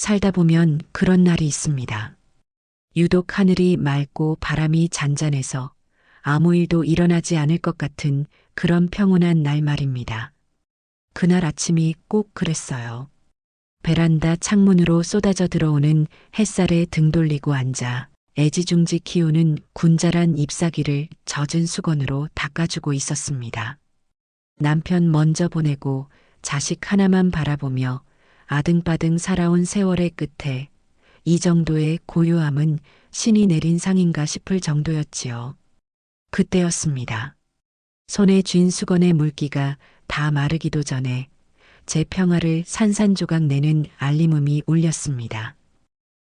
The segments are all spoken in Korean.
살다 보면 그런 날이 있습니다. 유독 하늘이 맑고 바람이 잔잔해서 아무 일도 일어나지 않을 것 같은 그런 평온한 날 말입니다. 그날 아침이 꼭 그랬어요. 베란다 창문으로 쏟아져 들어오는 햇살에 등 돌리고 앉아 애지중지 키우는 군자란 잎사귀를 젖은 수건으로 닦아주고 있었습니다. 남편 먼저 보내고 자식 하나만 바라보며 아등바등 살아온 세월의 끝에 이 정도의 고요함은 신이 내린 상인가 싶을 정도였지요. 그때였습니다. 손에 쥔 수건의 물기가 다 마르기도 전에 제 평화를 산산조각 내는 알림음이 울렸습니다.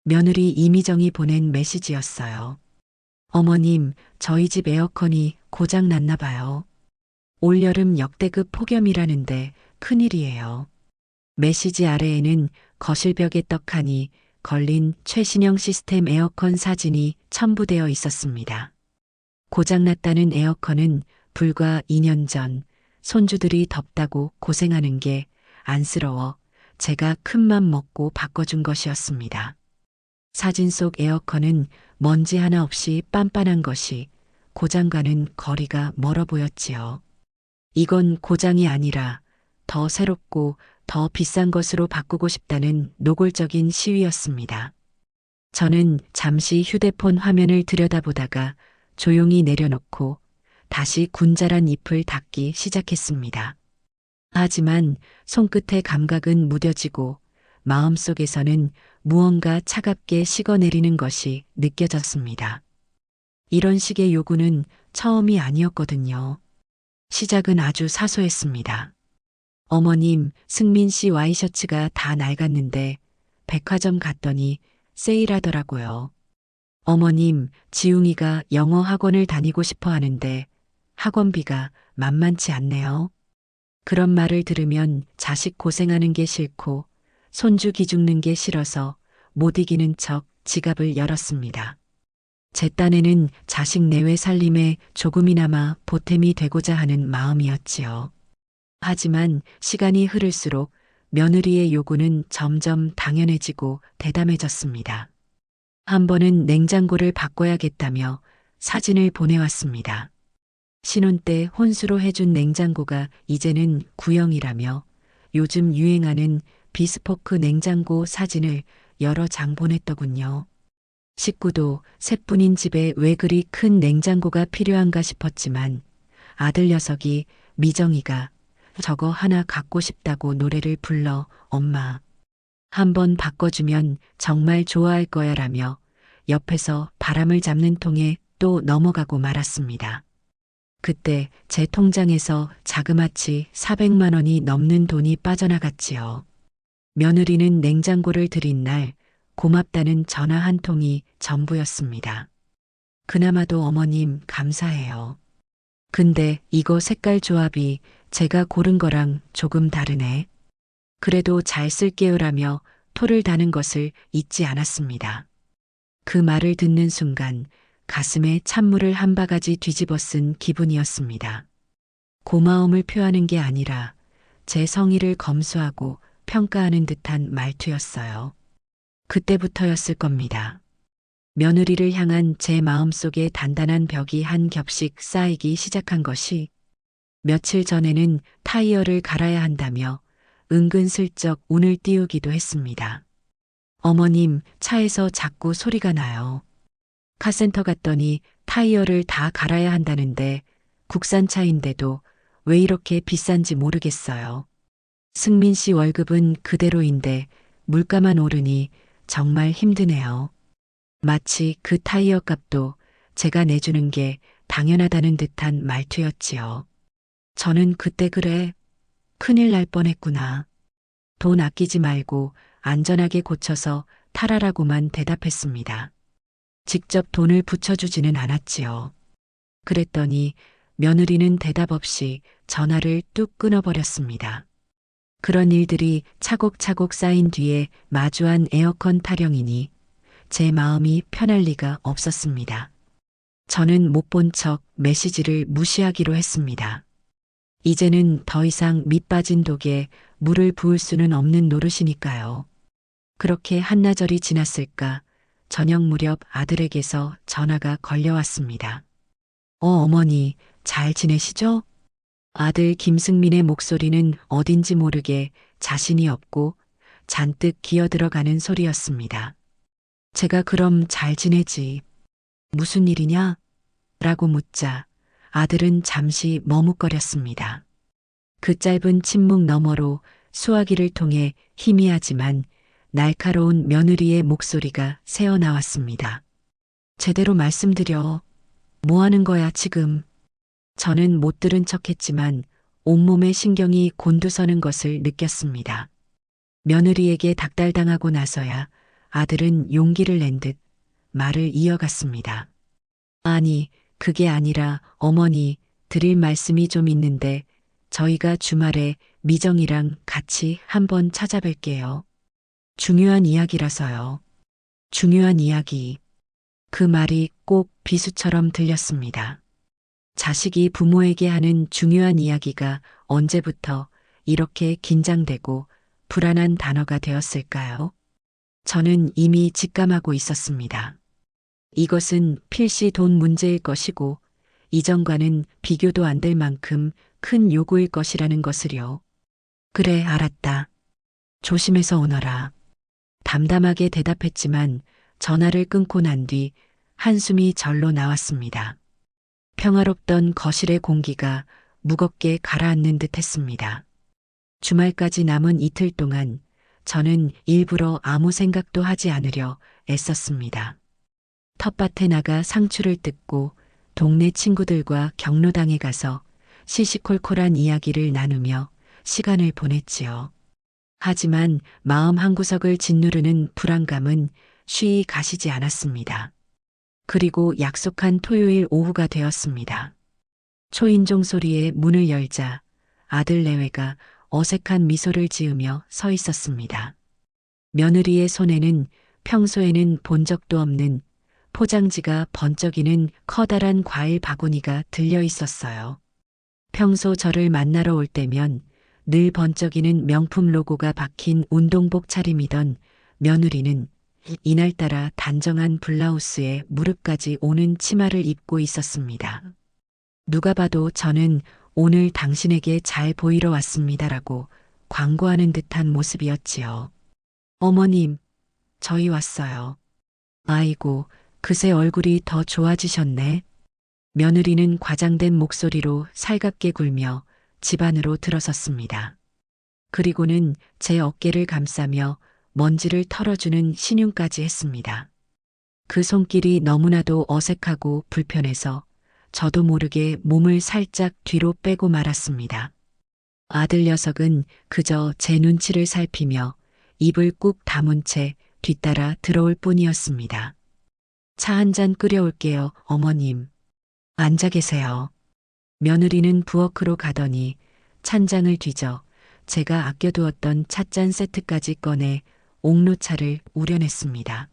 며느리 이미정이 보낸 메시지였어요. 어머님, 저희 집 에어컨이 고장 났나 봐요. 올여름 역대급 폭염이라는데 큰일이에요. 메시지 아래에는 거실벽에 떡하니 걸린 최신형 시스템 에어컨 사진이 첨부되어 있었습니다. 고장났다는 에어컨은 불과 2년 전 손주들이 덥다고 고생하는 게 안쓰러워 제가 큰맘 먹고 바꿔준 것이었습니다. 사진 속 에어컨은 먼지 하나 없이 빤빤한 것이 고장과는 거리가 멀어 보였지요. 이건 고장이 아니라 더 새롭고 더 비싼 것으로 바꾸고 싶다는 노골적인 시위였습니다. 저는 잠시 휴대폰 화면을 들여다보다가 조용히 내려놓고 다시 군자란 잎을 닦기 시작했습니다. 하지만 손끝의 감각은 무뎌지고 마음속에서는 무언가 차갑게 식어내리는 것이 느껴졌습니다. 이런 식의 요구는 처음이 아니었거든요. 시작은 아주 사소했습니다. 어머님, 승민 씨 와이셔츠가 다 낡았는데 백화점 갔더니 세일하더라고요. 어머님, 지웅이가 영어 학원을 다니고 싶어 하는데 학원비가 만만치 않네요. 그런 말을 들으면 자식 고생하는 게 싫고 손주 기죽는 게 싫어서 못 이기는 척 지갑을 열었습니다. 제 딴에는 자식 내외 살림에 조금이나마 보탬이 되고자 하는 마음이었지요. 하지만 시간이 흐를수록 며느리의 요구는 점점 당연해지고 대담해졌습니다. 한 번은 냉장고를 바꿔야겠다며 사진을 보내왔습니다. 신혼 때 혼수로 해준 냉장고가 이제는 구형이라며 요즘 유행하는 비스포크 냉장고 사진을 여러 장 보냈더군요. 식구도 셋뿐인 집에 왜 그리 큰 냉장고가 필요한가 싶었지만 아들 녀석이 미정이가 저거 하나 갖고 싶다고 노래를 불러 엄마, 한번 바꿔주면 정말 좋아할 거야 라며 옆에서 바람을 잡는 통에 또 넘어가고 말았습니다. 그때 제 통장에서 자그마치 400만 원이 넘는 돈이 빠져나갔지요. 며느리는 냉장고를 들인 날 고맙다는 전화 한 통이 전부였습니다. 그나마도 어머님 감사해요. 근데 이거 색깔 조합이 제가 고른 거랑 조금 다르네. 그래도 잘 쓸게요라며 토를 다는 것을 잊지 않았습니다. 그 말을 듣는 순간 가슴에 찬물을 한 바가지 뒤집어 쓴 기분이었습니다. 고마움을 표하는 게 아니라 제 성의를 검수하고 평가하는 듯한 말투였어요. 그때부터였을 겁니다. 며느리를 향한 제 마음속에 단단한 벽이 한 겹씩 쌓이기 시작한 것이 며칠 전에는 타이어를 갈아야 한다며 은근슬쩍 운을 띄우기도 했습니다. 어머님, 차에서 자꾸 소리가 나요. 카센터 갔더니 타이어를 다 갈아야 한다는데 국산 차인데도 왜 이렇게 비싼지 모르겠어요. 승민 씨 월급은 그대로인데 물가만 오르니 정말 힘드네요. 마치 그 타이어 값도 제가 내주는 게 당연하다는 듯한 말투였지요. 저는 그때 그래, 큰일 날 뻔했구나. 돈 아끼지 말고 안전하게 고쳐서 타라라고만 대답했습니다. 직접 돈을 붙여주지는 않았지요. 그랬더니 며느리는 대답 없이 전화를 뚝 끊어버렸습니다. 그런 일들이 차곡차곡 쌓인 뒤에 마주한 에어컨 타령이니 제 마음이 편할 리가 없었습니다. 저는 못 본 척 메시지를 무시하기로 했습니다. 이제는 더 이상 밑 빠진 독에 물을 부을 수는 없는 노릇이니까요. 그렇게 한나절이 지났을까 저녁 무렵 아들에게서 전화가 걸려왔습니다. 어머니, 잘 지내시죠? 아들 김승민의 목소리는 어딘지 모르게 자신이 없고 잔뜩 기어들어가는 소리였습니다. 제가 그럼 잘 지내지. 무슨 일이냐? 라고 묻자 아들은 잠시 머뭇거렸습니다. 그 짧은 침묵 너머로 수화기를 통해 희미하지만 날카로운 며느리의 목소리가 새어나왔습니다. 제대로 말씀드려. 뭐 하는 거야, 지금? 저는 못 들은 척했지만 온몸의 신경이 곤두서는 것을 느꼈습니다. 며느리에게 닥달당하고 나서야 아들은 용기를 낸 듯 말을 이어갔습니다. 아니, 그게 아니라 어머니 드릴 말씀이 좀 있는데 저희가 주말에 미정이랑 같이 한번 찾아뵐게요. 중요한 이야기라서요. 중요한 이야기. 그 말이 꼭 비수처럼 들렸습니다. 자식이 부모에게 하는 중요한 이야기가 언제부터 이렇게 긴장되고 불안한 단어가 되었을까요? 저는 이미 직감하고 있었습니다. 이것은 필시 돈 문제일 것이고 이전과는 비교도 안 될 만큼 큰 요구일 것이라는 것을요. 그래, 알았다. 조심해서 오너라. 담담하게 대답했지만 전화를 끊고 난 뒤 한숨이 절로 나왔습니다. 평화롭던 거실의 공기가 무겁게 가라앉는 듯 했습니다. 주말까지 남은 이틀 동안 저는 일부러 아무 생각도 하지 않으려 애썼습니다. 텃밭에 나가 상추를 뜯고 동네 친구들과 경로당에 가서 시시콜콜한 이야기를 나누며 시간을 보냈지요. 하지만 마음 한구석을 짓누르는 불안감은 쉬이 가시지 않았습니다. 그리고 약속한 토요일 오후가 되었습니다. 초인종 소리에 문을 열자 아들 내외가 어색한 미소를 지으며 서 있었습니다. 며느리의 손에는 평소에는 본 적도 없는 포장지가 번쩍이는 커다란 과일 바구니가 들려 있었어요. 평소 저를 만나러 올 때면 늘 번쩍이는 명품 로고가 박힌 운동복 차림이던 며느리는 이날따라 단정한 블라우스에 무릎까지 오는 치마를 입고 있었습니다. 누가 봐도 저는 오늘 당신에게 잘 보이러 왔습니다라고 광고하는 듯한 모습이었지요. 어머님, 저희 왔어요. 아이고, 그새 얼굴이 더 좋아지셨네. 며느리는 과장된 목소리로 살갑게 굴며 집 안으로 들어섰습니다. 그리고는 제 어깨를 감싸며 먼지를 털어주는 신용까지 했습니다. 그 손길이 너무나도 어색하고 불편해서 저도 모르게 몸을 살짝 뒤로 빼고 말았습니다. 아들 녀석은 그저 제 눈치를 살피며 입을 꾹 다문 채 뒤따라 들어올 뿐이었습니다. 차 한 잔 끓여올게요, 어머님. 앉아 계세요. 며느리는 부엌으로 가더니 찬장을 뒤져 제가 아껴두었던 찻잔 세트까지 꺼내 옥로차를 우려냈습니다.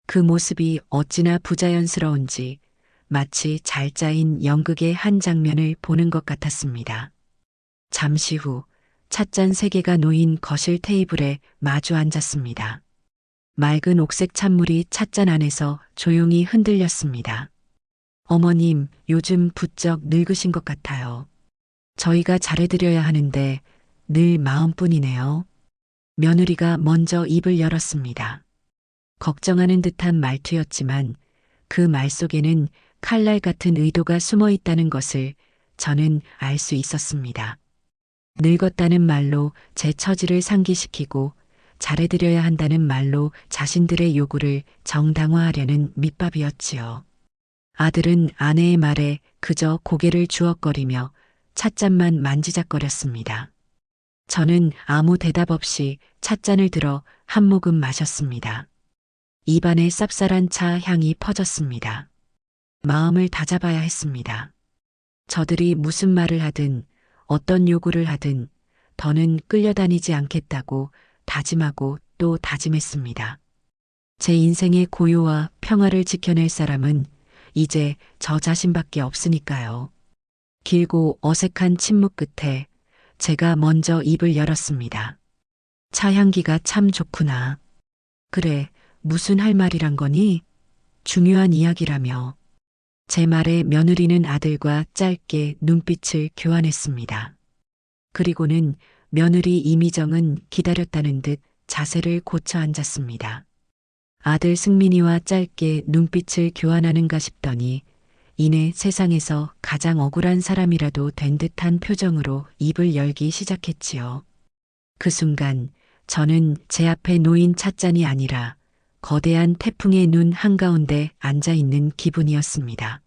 그 모습이 어찌나 부자연스러운지 마치 잘 짜인 연극의 한 장면을 보는 것 같았습니다. 잠시 후 찻잔 3개가 놓인 거실 테이블에 마주 앉았습니다. 맑은 옥색 찬물이 찻잔 안에서 조용히 흔들렸습니다. 어머님, 요즘 부쩍 늙으신 것 같아요. 저희가 잘해드려야 하는데 늘 마음뿐이네요. 며느리가 먼저 입을 열었습니다. 걱정하는 듯한 말투였지만 그 말 속에는 칼날 같은 의도가 숨어 있다는 것을 저는 알 수 있었습니다. 늙었다는 말로 제 처지를 상기시키고 잘해드려야 한다는 말로 자신들의 요구를 정당화하려는 밑밥이었지요. 아들은 아내의 말에 그저 고개를 주걱거리며 찻잔만 만지작거렸습니다. 저는 아무 대답 없이 찻잔을 들어 한 모금 마셨습니다. 입안에 쌉쌀한 차 향이 퍼졌습니다. 마음을 다잡아야 했습니다. 저들이 무슨 말을 하든 어떤 요구를 하든 더는 끌려다니지 않겠다고 다짐하고 또 다짐했습니다. 제 인생의 고요와 평화를 지켜낼 사람은 이제 저 자신밖에 없으니까요. 길고 어색한 침묵 끝에 제가 먼저 입을 열었습니다. 차 향기가 참 좋구나. 그래, 무슨 할 말이란 거니? 중요한 이야기라며. 제 말에 며느리는 아들과 짧게 눈빛을 교환했습니다. 그리고는 며느리 이미정은 기다렸다는 듯 자세를 고쳐 앉았습니다. 아들 승민이와 짧게 눈빛을 교환하는가 싶더니 이내 세상에서 가장 억울한 사람이라도 된 듯한 표정으로 입을 열기 시작했지요. 그 순간 저는 제 앞에 놓인 찻잔이 아니라 거대한 태풍의 눈 한가운데 앉아 있는 기분이었습니다.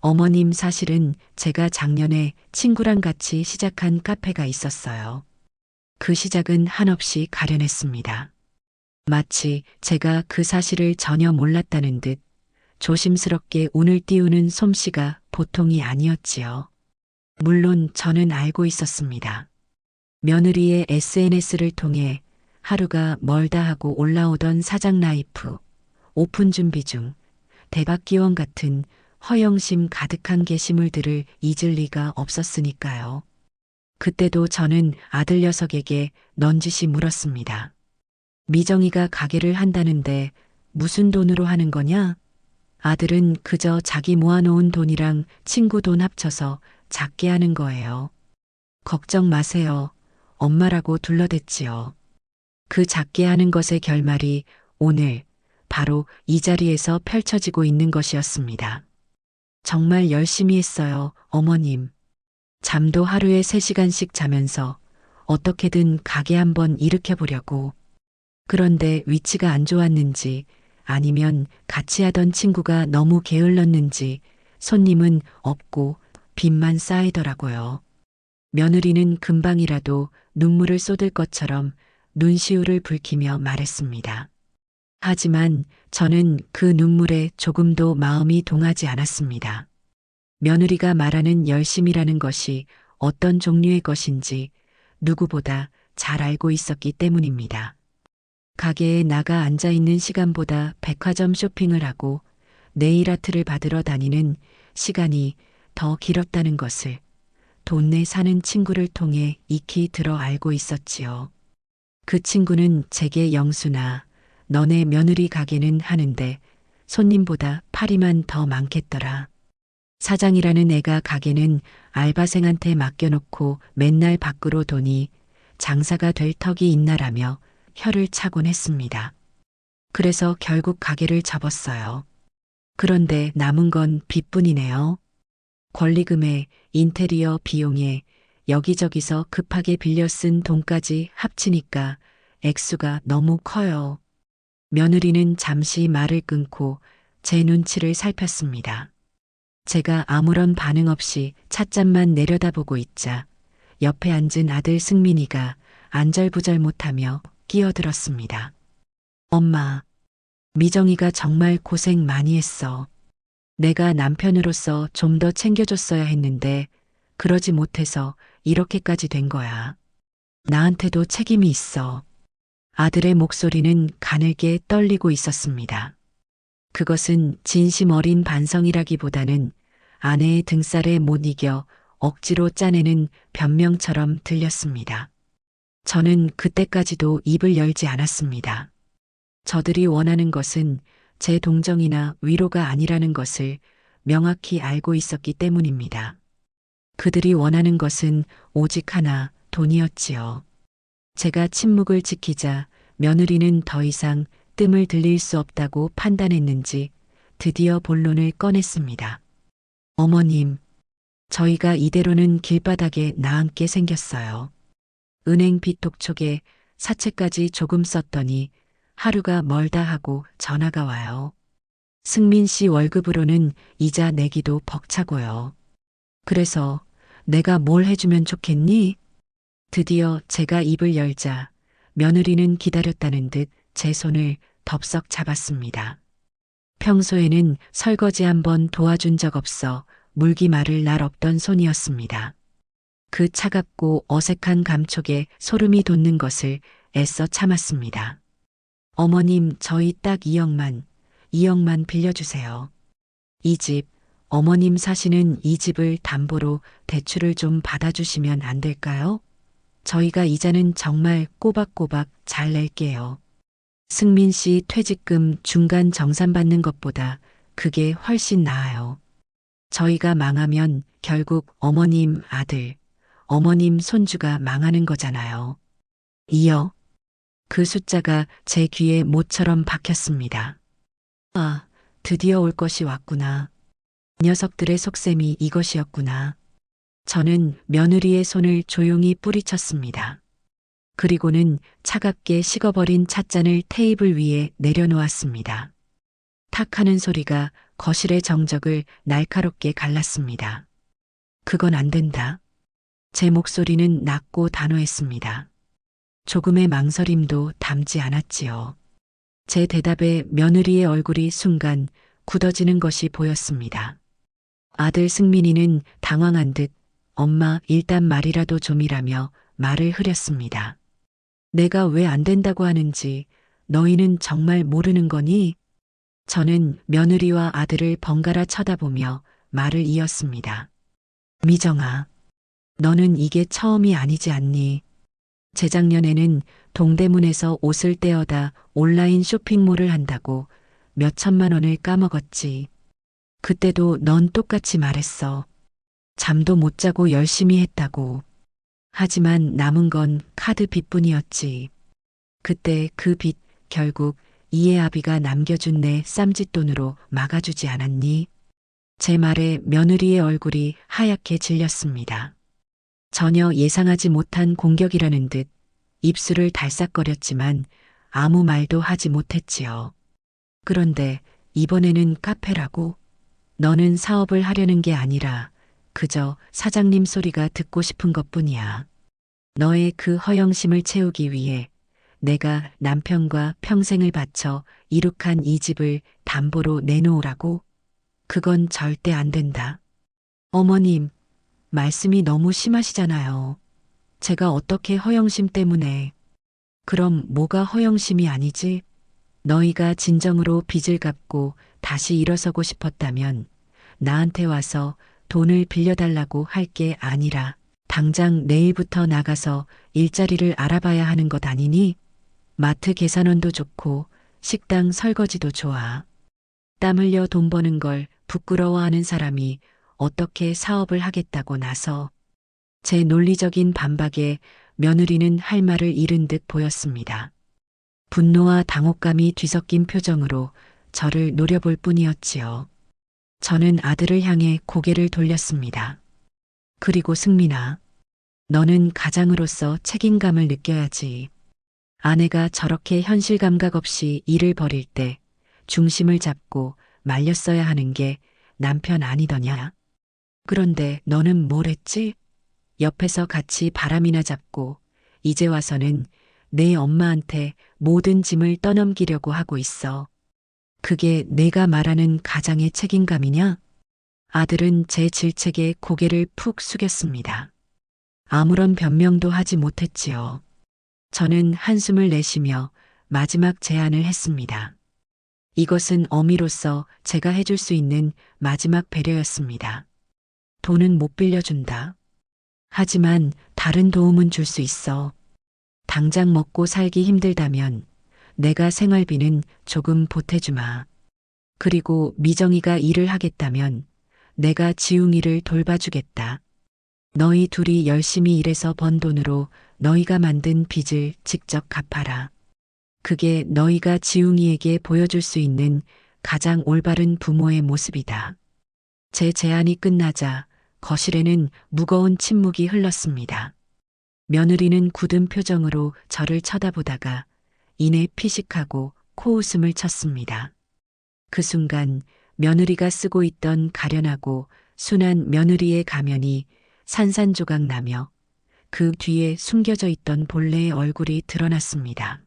어머님, 사실은 제가 작년에 친구랑 같이 시작한 카페가 있었어요. 그 시작은 한없이 가련했습니다. 마치 제가 그 사실을 전혀 몰랐다는 듯 조심스럽게 운을 띄우는 솜씨가 보통이 아니었지요. 물론 저는 알고 있었습니다. 며느리의 SNS를 통해 하루가 멀다 하고 올라오던 사장 라이프, 오픈 준비 중, 대박 기원 같은 허영심 가득한 게시물들을 잊을 리가 없었으니까요. 그때도 저는 아들 녀석에게 넌지시 물었습니다. 미정이가 가게를 한다는데 무슨 돈으로 하는 거냐? 아들은 그저 자기 모아놓은 돈이랑 친구 돈 합쳐서 작게 하는 거예요. 걱정 마세요. 엄마라고 둘러댔지요. 그 작게 하는 것의 결말이 오늘 바로 이 자리에서 펼쳐지고 있는 것이었습니다. 정말 열심히 했어요, 어머님. 잠도 하루에 3시간씩 자면서 어떻게든 가게 한번 일으켜보려고. 그런데 위치가 안 좋았는지 아니면 같이 하던 친구가 너무 게을렀는지 손님은 없고 빚만 쌓이더라고요. 며느리는 금방이라도 눈물을 쏟을 것처럼 눈시울을 붉히며 말했습니다. 하지만 저는 그 눈물에 조금도 마음이 동하지 않았습니다. 며느리가 말하는 열심이라는 것이 어떤 종류의 것인지 누구보다 잘 알고 있었기 때문입니다. 가게에 나가 앉아 있는 시간보다 백화점 쇼핑을 하고 네일 아트를 받으러 다니는 시간이 더 길었다는 것을 동네 사는 친구를 통해 익히 들어 알고 있었지요. 그 친구는 제게 영수나 너네 며느리 가게는 하는데 손님보다 파리만 더 많겠더라. 사장이라는 애가 가게는 알바생한테 맡겨놓고 맨날 밖으로 도니 장사가 될 턱이 있나라며 혀를 차곤 했습니다. 그래서 결국 가게를 접었어요. 그런데 남은 건 빚뿐이네요. 권리금에 인테리어 비용에 여기저기서 급하게 빌려 쓴 돈까지 합치니까 액수가 너무 커요. 며느리는 잠시 말을 끊고 제 눈치를 살폈습니다. 제가 아무런 반응 없이 찻잔만 내려다보고 있자 옆에 앉은 아들 승민이가 안절부절 못하며 끼어들었습니다. 엄마, 미정이가 정말 고생 많이 했어. 내가 남편으로서 좀 더 챙겨줬어야 했는데 그러지 못해서 이렇게까지 된 거야. 나한테도 책임이 있어. 아들의 목소리는 가늘게 떨리고 있었습니다. 그것은 진심 어린 반성이라기보다는 아내의 등살에 못 이겨 억지로 짜내는 변명처럼 들렸습니다. 저는 그때까지도 입을 열지 않았습니다. 저들이 원하는 것은 제 동정이나 위로가 아니라는 것을 명확히 알고 있었기 때문입니다. 그들이 원하는 것은 오직 하나, 돈이었지요. 제가 침묵을 지키자 며느리는 더 이상 뜸을 들일 수 없다고 판단했는지 드디어 본론을 꺼냈습니다. 어머님, 저희가 이대로는 길바닥에 나앉게 생겼어요. 은행 빚 독촉에 사채까지 조금 썼더니 하루가 멀다 하고 전화가 와요. 승민 씨 월급으로는 이자 내기도 벅차고요. 그래서 내가 뭘 해주면 좋겠니? 드디어 제가 입을 열자 며느리는 기다렸다는 듯 제 손을 덥석 잡았습니다. 평소에는 설거지 한번 도와준 적 없어 물기 마를 날 없던 손이었습니다. 그 차갑고 어색한 감촉에 소름이 돋는 것을 애써 참았습니다. 어머님, 저희 딱 2억만 빌려주세요. 이 집, 어머님 사시는 이 집을 담보로 대출을 좀 받아주시면 안 될까요? 저희가 이자는 정말 꼬박꼬박 잘 낼게요. 승민 씨 퇴직금 중간 정산받는 것보다 그게 훨씬 나아요. 저희가 망하면 결국 어머님 아들, 어머님 손주가 망하는 거잖아요. 이어 그 숫자가 제 귀에 모처럼 박혔습니다. 아, 드디어 올 것이 왔구나. 녀석들의 속셈이 이것이었구나. 저는 며느리의 손을 조용히 뿌리쳤습니다. 그리고는 차갑게 식어버린 찻잔을 테이블 위에 내려놓았습니다. 탁 하는 소리가 거실의 정적을 날카롭게 갈랐습니다. 그건 안 된다. 제 목소리는 낮고 단호했습니다. 조금의 망설임도 담지 않았지요. 제 대답에 며느리의 얼굴이 순간 굳어지는 것이 보였습니다. 아들 승민이는 당황한 듯 엄마 일단 말이라도 좀이라며 말을 흐렸습니다. 내가 왜 안 된다고 하는지 너희는 정말 모르는 거니? 저는 며느리와 아들을 번갈아 쳐다보며 말을 이었습니다. 미정아, 너는 이게 처음이 아니지 않니? 재작년에는 동대문에서 옷을 떼어다 온라인 쇼핑몰을 한다고 몇 천만 원을 까먹었지. 그때도 넌 똑같이 말했어. 잠도 못 자고 열심히 했다고. 하지만 남은 건 카드 빚뿐이었지. 그때 그 빚 결국 이해아비가 남겨준 내 쌈짓돈으로 막아주지 않았니? 제 말에 며느리의 얼굴이 하얗게 질렸습니다. 전혀 예상하지 못한 공격이라는 듯 입술을 달싹거렸지만 아무 말도 하지 못했지요. 그런데 이번에는 카페라고? 너는 사업을 하려는 게 아니라 그저 사장님 소리가 듣고 싶은 것뿐이야. 너의 그 허영심을 채우기 위해 내가 남편과 평생을 바쳐 이룩한 이 집을 담보로 내놓으라고? 그건 절대 안 된다. 어머님, 말씀이 너무 심하시잖아요. 제가 어떻게 허영심 때문에. 그럼 뭐가 허영심이 아니지? 너희가 진정으로 빚을 갚고 다시 일어서고 싶었다면 나한테 와서 돈을 빌려달라고 할 게 아니라 당장 내일부터 나가서 일자리를 알아봐야 하는 것 아니니? 마트 계산원도 좋고 식당 설거지도 좋아. 땀 흘려 돈 버는 걸 부끄러워하는 사람이 어떻게 사업을 하겠다고 나서. 제 논리적인 반박에 며느리는 할 말을 잃은 듯 보였습니다. 분노와 당혹감이 뒤섞인 표정으로 저를 노려볼 뿐이었지요. 저는 아들을 향해 고개를 돌렸습니다. 그리고 승민아, 너는 가장으로서 책임감을 느껴야지. 아내가 저렇게 현실 감각 없이 일을 벌일 때 중심을 잡고 말렸어야 하는 게 남편 아니더냐? 그런데 너는 뭘 했지? 옆에서 같이 바람이나 잡고 이제 와서는 내 엄마한테 모든 짐을 떠넘기려고 하고 있어. 그게 내가 말하는 가장의 책임감이냐? 아들은 제 질책에 고개를 푹 숙였습니다. 아무런 변명도 하지 못했지요. 저는 한숨을 내쉬며 마지막 제안을 했습니다. 이것은 어미로서 제가 해줄 수 있는 마지막 배려였습니다. 돈은 못 빌려준다. 하지만 다른 도움은 줄 수 있어. 당장 먹고 살기 힘들다면 내가 생활비는 조금 보태주마. 그리고 미정이가 일을 하겠다면 내가 지웅이를 돌봐주겠다. 너희 둘이 열심히 일해서 번 돈으로 너희가 만든 빚을 직접 갚아라. 그게 너희가 지웅이에게 보여줄 수 있는 가장 올바른 부모의 모습이다. 제 제안이 끝나자 거실에는 무거운 침묵이 흘렀습니다. 며느리는 굳은 표정으로 저를 쳐다보다가 이내 피식하고 코웃음을 쳤습니다. 그 순간 며느리가 쓰고 있던 가련하고 순한 며느리의 가면이 산산조각 나며 그 뒤에 숨겨져 있던 본래의 얼굴이 드러났습니다.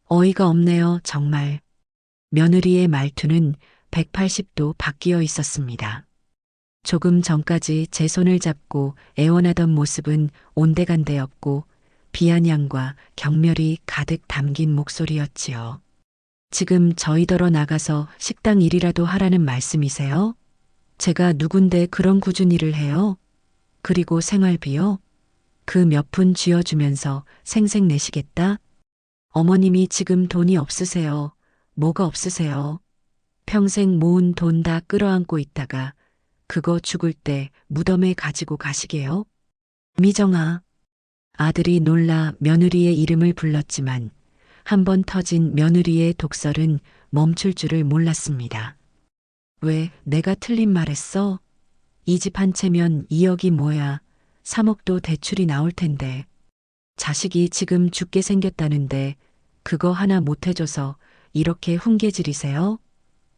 어이가 없네요, 정말. 며느리의 말투는 180도 바뀌어 있었습니다. 조금 전까지 제 손을 잡고 애원하던 모습은 온데간데없고 비아냥과 경멸이 가득 담긴 목소리였지요. 지금 저희더러 나가서 식당 일이라도 하라는 말씀이세요? 제가 누군데 그런 꾸준 일을 해요? 그리고 생활비요? 그 몇 푼 쥐어주면서 생색내시겠다? 어머님이 지금 돈이 없으세요. 뭐가 없으세요? 평생 모은 돈 다 끌어안고 있다가 그거 죽을 때 무덤에 가지고 가시게요? 미정아. 아들이 놀라 며느리의 이름을 불렀지만 한 번 터진 며느리의 독설은 멈출 줄을 몰랐습니다. 왜 내가 틀린 말했어? 이 집 한 채면 2억이 뭐야. 3억도 대출이 나올 텐데. 자식이 지금 죽게 생겼다는데 그거 하나 못 해줘서 이렇게 훈계질이세요?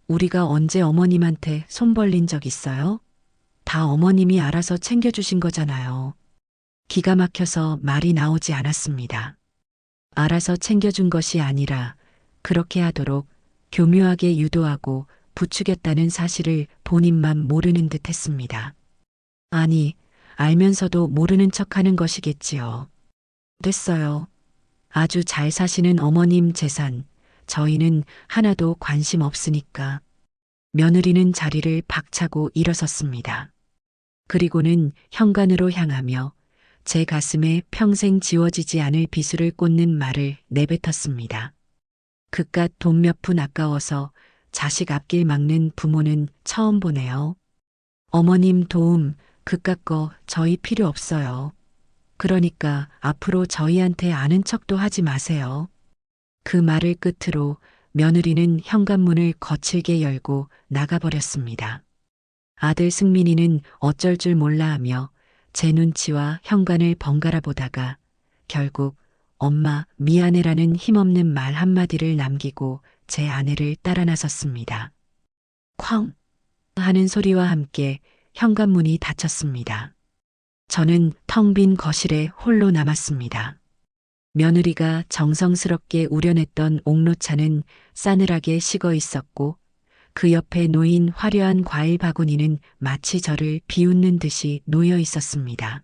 우리가 언제 어머님한테 손 벌린 적 있어요? 다 어머님이 알아서 챙겨주신 거잖아요. 기가 막혀서 말이 나오지 않았습니다. 알아서 챙겨준 것이 아니라 그렇게 하도록 교묘하게 유도하고 부추겼다는 사실을 본인만 모르는 듯 했습니다. 아니, 알면서도 모르는 척하는 것이겠지요. 됐어요. 아주 잘 사시는 어머님 재산, 저희는 하나도 관심 없으니까. 며느리는 자리를 박차고 일어섰습니다. 그리고는 현관으로 향하며 제 가슴에 평생 지워지지 않을 비수를 꽂는 말을 내뱉었습니다. 그깟 돈 몇 푼 아까워서 자식 앞길 막는 부모는 처음 보네요. 어머님 도움 그깟 거 저희 필요 없어요. 그러니까 앞으로 저희한테 아는 척도 하지 마세요. 그 말을 끝으로 며느리는 현관문을 거칠게 열고 나가버렸습니다. 아들 승민이는 어쩔 줄 몰라 하며 제 눈치와 현관을 번갈아 보다가 결국 엄마 미안해라는 힘없는 말 한마디를 남기고 제 아내를 따라 나섰습니다. 쾅 하는 소리와 함께 현관문이 닫혔습니다. 저는 텅 빈 거실에 홀로 남았습니다. 며느리가 정성스럽게 우려냈던 옥로차는 싸늘하게 식어 있었고 그 옆에 놓인 화려한 과일 바구니는 마치 저를 비웃는 듯이 놓여 있었습니다.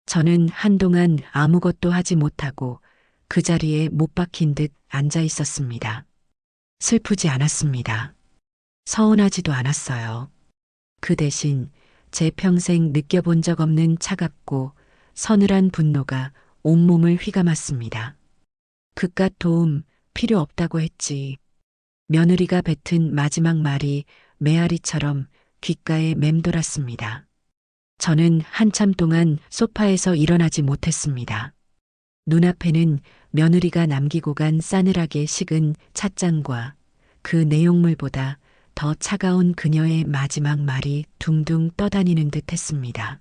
저는 한동안 아무것도 하지 못하고 그 자리에 못 박힌 듯 앉아 있었습니다. 슬프지 않았습니다. 서운하지도 않았어요. 그 대신 제 평생 느껴본 적 없는 차갑고 서늘한 분노가 온몸을 휘감았습니다. 그깟 도움 필요 없다고 했지. 며느리가 뱉은 마지막 말이 메아리처럼 귓가에 맴돌았습니다. 저는 한참 동안 소파에서 일어나지 못했습니다. 눈앞에는 며느리가 남기고 간 싸늘하게 식은 찻잔과 그 내용물보다 더 차가운 그녀의 마지막 말이 둥둥 떠다니는 듯 했습니다.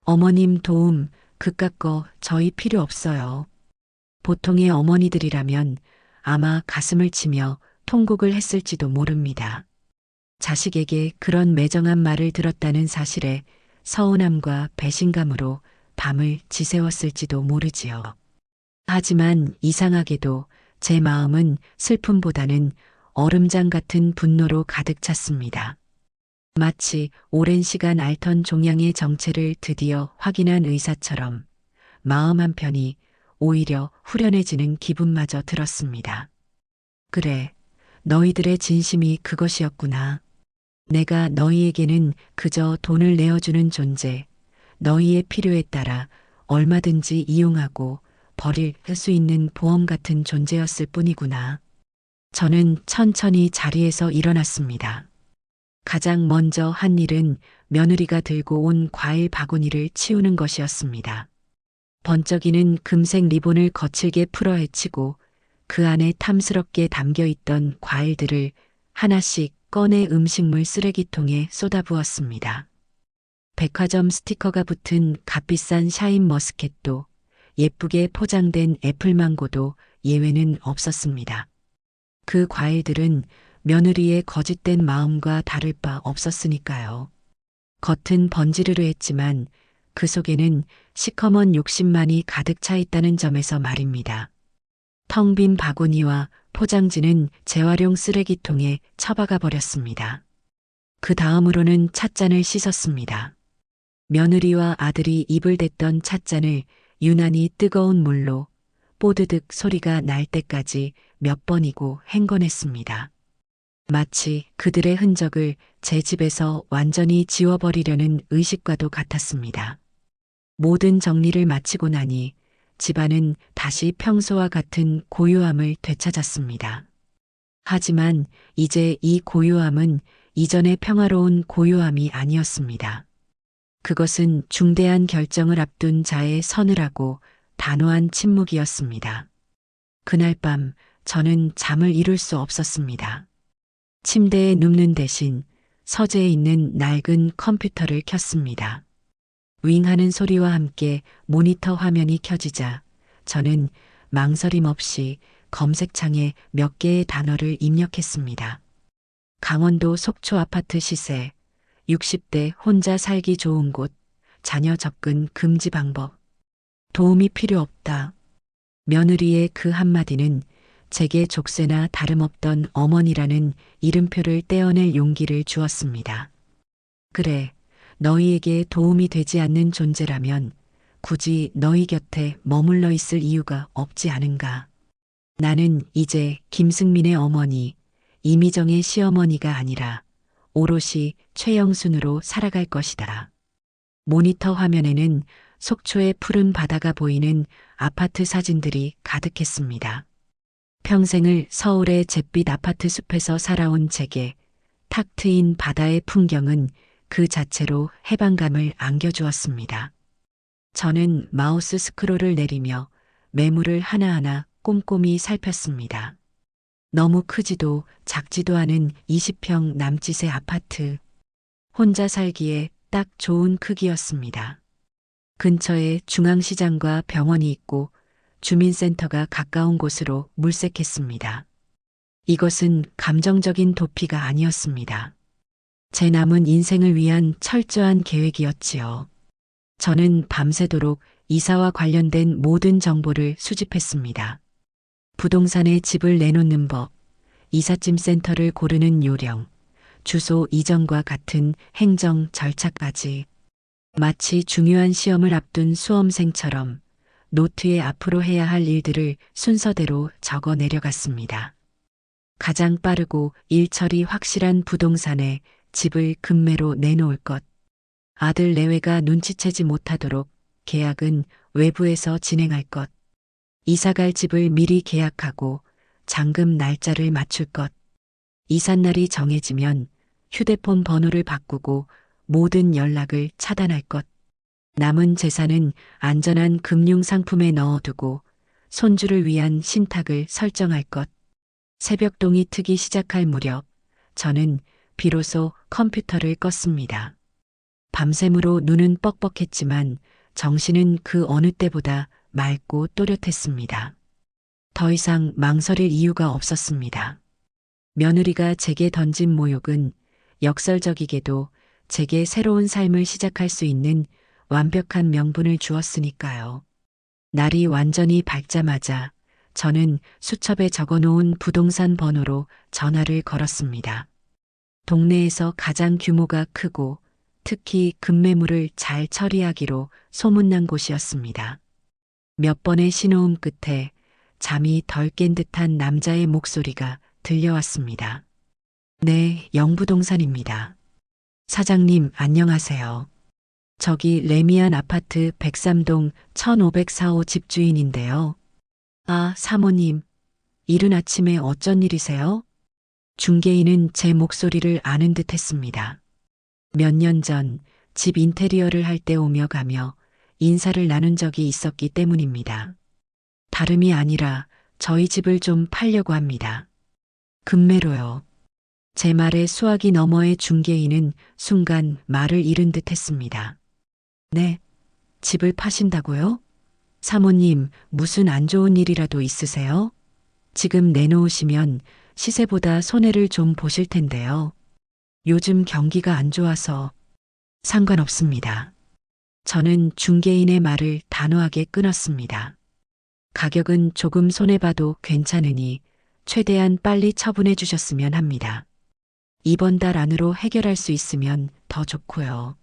어머님 도움 그깟 거 저희 필요 없어요. 보통의 어머니들이라면 아마 가슴을 치며 통곡을 했을지도 모릅니다. 자식에게 그런 매정한 말을 들었다는 사실에 서운함과 배신감으로 밤을 지새웠을지도 모르지요. 하지만 이상하게도 제 마음은 슬픔보다는 얼음장 같은 분노로 가득 찼습니다. 마치 오랜 시간 앓던 종양의 정체를 드디어 확인한 의사처럼 마음 한편이 오히려 후련해지는 기분마저 들었습니다. 그래, 너희들의 진심이 그것이었구나. 내가 너희에게는 그저 돈을 내어주는 존재, 너희의 필요에 따라 얼마든지 이용하고 버릴 수 있는 보험 같은 존재였을 뿐이구나. 저는 천천히 자리에서 일어났습니다. 가장 먼저 한 일은 며느리가 들고 온 과일 바구니를 치우는 것이었습니다. 번쩍이는 금색 리본을 거칠게 풀어 헤치고 그 안에 탐스럽게 담겨 있던 과일들을 하나씩 꺼내 음식물 쓰레기통에 쏟아부었습니다. 백화점 스티커가 붙은 값비싼 샤인 머스켓도 예쁘게 포장된 애플망고도 예외는 없었습니다. 그 과일들은 며느리의 거짓된 마음과 다를 바 없었으니까요. 겉은 번지르르했지만 그 속에는 시커먼 욕심만이 가득 차 있다는 점에서 말입니다. 텅 빈 바구니와 포장지는 재활용 쓰레기통에 처박아 버렸습니다. 그 다음으로는 찻잔을 씻었습니다. 며느리와 아들이 입을 댔던 찻잔을 유난히 뜨거운 물로 뽀드득 소리가 날 때까지 몇 번이고 헹궈냈습니다. 마치 그들의 흔적을 제 집에서 완전히 지워버리려는 의식과도 같았습니다. 모든 정리를 마치고 나니 집안은 다시 평소와 같은 고요함을 되찾았습니다. 하지만 이제 이 고요함은 이전의 평화로운 고요함이 아니었습니다. 그것은 중대한 결정을 앞둔 자의 서늘하고 단호한 침묵이었습니다. 그날 밤 저는 잠을 이룰 수 없었습니다. 침대에 눕는 대신 서재에 있는 낡은 컴퓨터를 켰습니다. 윙 하는 소리와 함께 모니터 화면이 켜지자 저는 망설임 없이 검색창에 몇 개의 단어를 입력했습니다. 강원도 속초 아파트 시세, 60대 혼자 살기 좋은 곳, 자녀 접근 금지 방법, 도움이 필요 없다. 며느리의 그 한마디는 제게 족쇄나 다름없던 어머니라는 이름표를 떼어낼 용기를 주었습니다. 그래, 너희에게 도움이 되지 않는 존재라면 굳이 너희 곁에 머물러 있을 이유가 없지 않은가. 나는 이제 김승민의 어머니, 이미정의 시어머니가 아니라 오롯이 최영순으로 살아갈 것이다. 모니터 화면에는 속초의 푸른 바다가 보이는 아파트 사진들이 가득했습니다. 평생을 서울의 잿빛 아파트 숲에서 살아온 제게 탁 트인 바다의 풍경은 그 자체로 해방감을 안겨주었습니다. 저는 마우스 스크롤을 내리며 매물을 하나하나 꼼꼼히 살폈습니다. 너무 크지도 작지도 않은 20평 남짓의 아파트. 혼자 살기에 딱 좋은 크기였습니다. 근처에 중앙시장과 병원이 있고 주민센터가 가까운 곳으로 물색했습니다. 이것은 감정적인 도피가 아니었습니다. 제 남은 인생을 위한 철저한 계획이었지요. 저는 밤새도록 이사와 관련된 모든 정보를 수집했습니다. 부동산에 집을 내놓는 법, 이삿짐 센터를 고르는 요령, 주소 이전과 같은 행정 절차까지 마치 중요한 시험을 앞둔 수험생처럼 노트에 앞으로 해야 할 일들을 순서대로 적어 내려갔습니다. 가장 빠르고 일처리 확실한 부동산에 집을 급매로 내놓을 것. 아들 내외가 눈치채지 못하도록 계약은 외부에서 진행할 것. 이사갈 집을 미리 계약하고 잔금 날짜를 맞출 것. 이삿날이 정해지면 휴대폰 번호를 바꾸고 모든 연락을 차단할 것. 남은 재산은 안전한 금융상품에 넣어두고 손주를 위한 신탁을 설정할 것. 새벽동이 트기 시작할 무렵 저는 비로소 컴퓨터를 껐습니다. 밤샘으로 눈은 뻑뻑했지만 정신은 그 어느 때보다 맑고 또렷했습니다. 더 이상 망설일 이유가 없었습니다. 며느리가 제게 던진 모욕은 역설적이게도 제게 새로운 삶을 시작할 수 있는 완벽한 명분을 주었으니까요. 날이 완전히 밝자마자 저는 수첩에 적어놓은 부동산 번호로 전화를 걸었습니다. 동네에서 가장 규모가 크고 특히 급매물을 잘 처리하기로 소문난 곳이었습니다. 몇 번의 신호음 끝에 잠이 덜 깬 듯한 남자의 목소리가 들려왔습니다. 네, 영부동산입니다. 사장님, 안녕하세요. 저기 레미안 아파트 103동 1504호 집주인인데요. 아, 사모님. 이른 아침에 어쩐 일이세요? 중개인은 제 목소리를 아는 듯 했습니다. 몇 년 전 집 인테리어를 할 때 오며 가며 인사를 나눈 적이 있었기 때문입니다. 다름이 아니라 저희 집을 좀 팔려고 합니다. 급매로요. 제 말에 수화기 너머의 중개인은 순간 말을 잃은 듯 했습니다. 네, 집을 파신다고요? 사모님, 무슨 안 좋은 일이라도 있으세요? 지금 내놓으시면 시세보다 손해를 좀 보실 텐데요. 요즘 경기가 안 좋아서 상관없습니다. 저는 중개인의 말을 단호하게 끊었습니다. 가격은 조금 손해봐도 괜찮으니 최대한 빨리 처분해 주셨으면 합니다. 이번 달 안으로 해결할 수 있으면 더 좋고요.